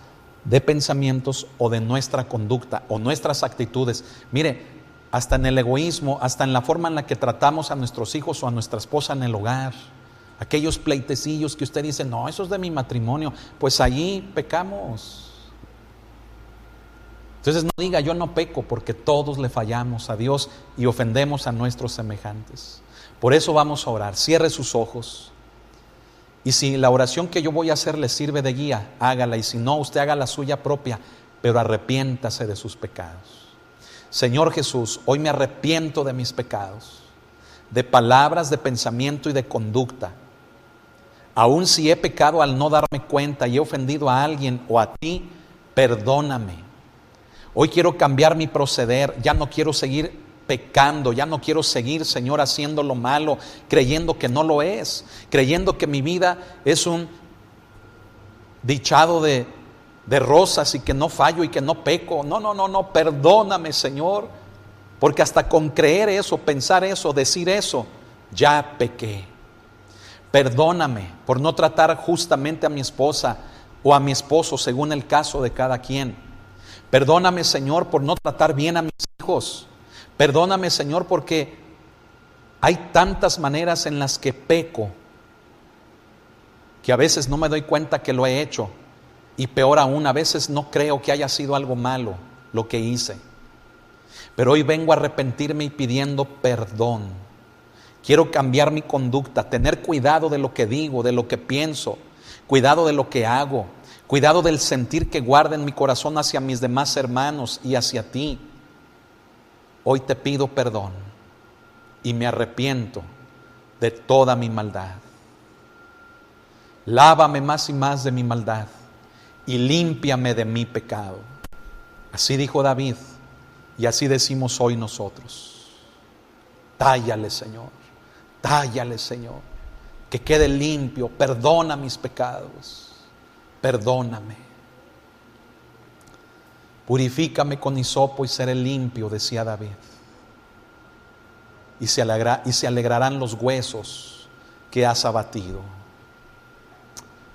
de pensamientos o de nuestra conducta o nuestras actitudes. Mire, hasta en el egoísmo, hasta en la forma en la que tratamos a nuestros hijos o a nuestra esposa en el hogar. Aquellos pleitecillos que usted dice, no, eso es de mi matrimonio. Pues allí pecamos. Entonces no diga yo no peco, porque todos le fallamos a Dios y ofendemos a nuestros semejantes. Por eso vamos a orar. Cierre sus ojos. Y si la oración que yo voy a hacer le sirve de guía, hágala. Y si no, usted haga la suya propia, pero arrepiéntase de sus pecados. Señor Jesús, hoy me arrepiento de mis pecados, de palabras, de pensamiento y de conducta. Aun si he pecado al no darme cuenta y he ofendido a alguien o a ti, perdóname. Hoy quiero cambiar mi proceder, ya no quiero seguir pecando, ya no quiero seguir, Señor, haciendo lo malo, creyendo que no lo es, creyendo que mi vida es un dichado de rosas y que no fallo y que no peco. No, perdóname, Señor, porque hasta con creer eso, pensar eso, decir eso, ya pequé. Perdóname por no tratar justamente a mi esposa o a mi esposo según el caso de cada quien. Perdóname, Señor, por no tratar bien a mis hijos. Perdóname, Señor, porque hay tantas maneras en las que peco que a veces no me doy cuenta que lo he hecho. Y peor aún, a veces no creo que haya sido algo malo lo que hice. Pero hoy vengo a arrepentirme y pidiendo perdón. Quiero cambiar mi conducta, tener cuidado de lo que digo, de lo que pienso, cuidado de lo que hago, cuidado del sentir que guardo en mi corazón hacia mis demás hermanos y hacia ti. Hoy te pido perdón y me arrepiento de toda mi maldad. Lávame más y más de mi maldad y límpiame de mi pecado. Así dijo David y así decimos hoy nosotros. Tállale, Señor, tállale, Señor, que quede limpio. Perdona mis pecados, perdóname. Purifícame con hisopo y seré limpio, decía David. Y se alegrarán los huesos que has abatido.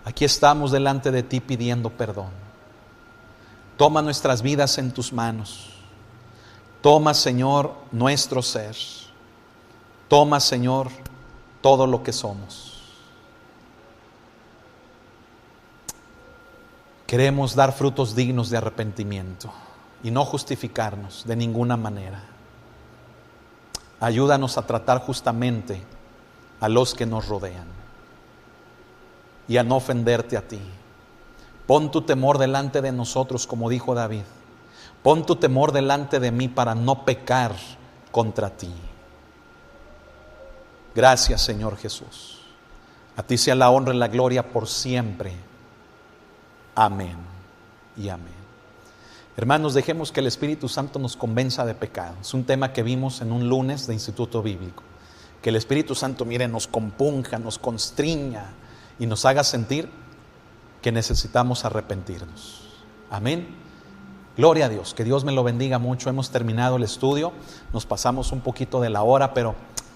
Aquí estamos delante de ti pidiendo perdón. Toma nuestras vidas en tus manos. Toma, Señor, nuestro ser. Toma, Señor, todo lo que somos. Queremos dar frutos dignos de arrepentimiento y no justificarnos de ninguna manera. Ayúdanos a tratar justamente a los que nos rodean y a no ofenderte a ti. Pon tu temor delante de nosotros, como dijo David. Pon tu temor delante de mí para no pecar contra ti. Gracias, Señor Jesús. A ti sea la honra y la gloria por siempre. Amén y amén. Hermanos, dejemos que el Espíritu Santo nos convenza de pecado. Es un tema que vimos en un lunes de Instituto Bíblico. Que el Espíritu Santo, mire, nos compunja, nos constriña y nos haga sentir que necesitamos arrepentirnos. Amén. Gloria a Dios, que Dios me lo bendiga mucho. Hemos terminado el estudio, nos pasamos un poquito de la hora, pero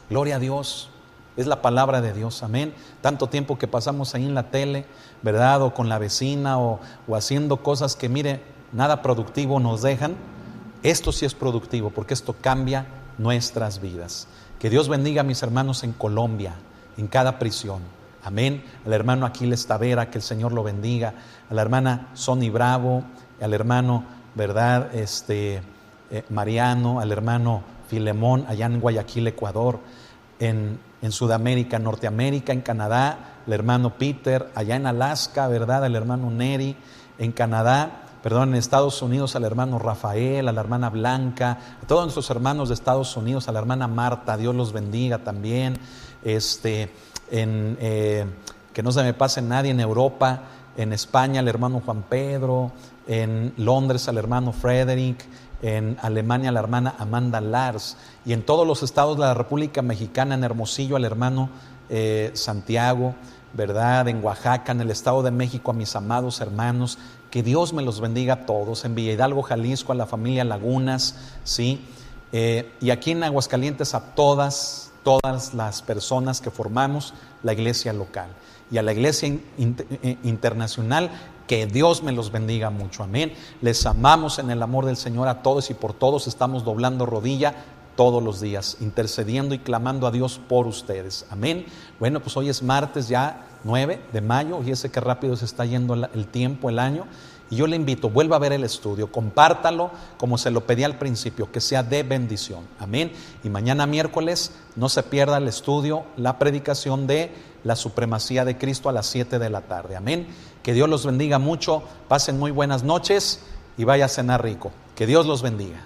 gloria a Dios, es la palabra de Dios. Amén. Tanto tiempo que pasamos ahí en la tele, ¿verdad? O con la vecina o haciendo cosas que, mire, nada productivo nos dejan. Esto sí es productivo, porque esto cambia nuestras vidas. Que Dios bendiga a mis hermanos en Colombia, en cada prisión. Amén. Al hermano Aquiles Tavera, que el Señor lo bendiga. A la hermana Sony Bravo, al hermano, ¿verdad? Mariano, al hermano Filemón, allá en Guayaquil, Ecuador, en Sudamérica, en Norteamérica, en Canadá, el hermano Peter, allá en Alaska, ¿verdad? El hermano Neri, en Canadá, en Estados Unidos al hermano Rafael, a la hermana Blanca, a todos nuestros hermanos de Estados Unidos, a la hermana Marta, Dios los bendiga también, que no se me pase nadie en Europa, en España al hermano Juan Pedro, en Londres al hermano Frederick, en Alemania la hermana Amanda Lars, y en todos los estados de la República Mexicana, en Hermosillo al hermano Santiago, ¿verdad? En Oaxaca, en el Estado de México, a mis amados hermanos, que Dios me los bendiga a todos, en Villa Hidalgo, Jalisco, a la familia Lagunas, ¿sí? Y aquí en Aguascalientes a todas las personas que formamos la iglesia local, y a la iglesia internacional, que Dios me los bendiga mucho, amén. Les amamos en el amor del Señor a todos, y por todos estamos doblando rodilla todos los días, intercediendo y clamando a Dios por ustedes, amén. Bueno, pues hoy es martes ya 9 de mayo, fíjese qué rápido se está yendo el tiempo, el año, y yo le invito, vuelva a ver el estudio, compártalo como se lo pedí al principio, que sea de bendición, amén. Y mañana miércoles no se pierda el estudio, la predicación de la supremacía de Cristo a las 7 de la tarde, amén. Que Dios los bendiga mucho, pasen muy buenas noches y vaya a cenar rico, que Dios los bendiga.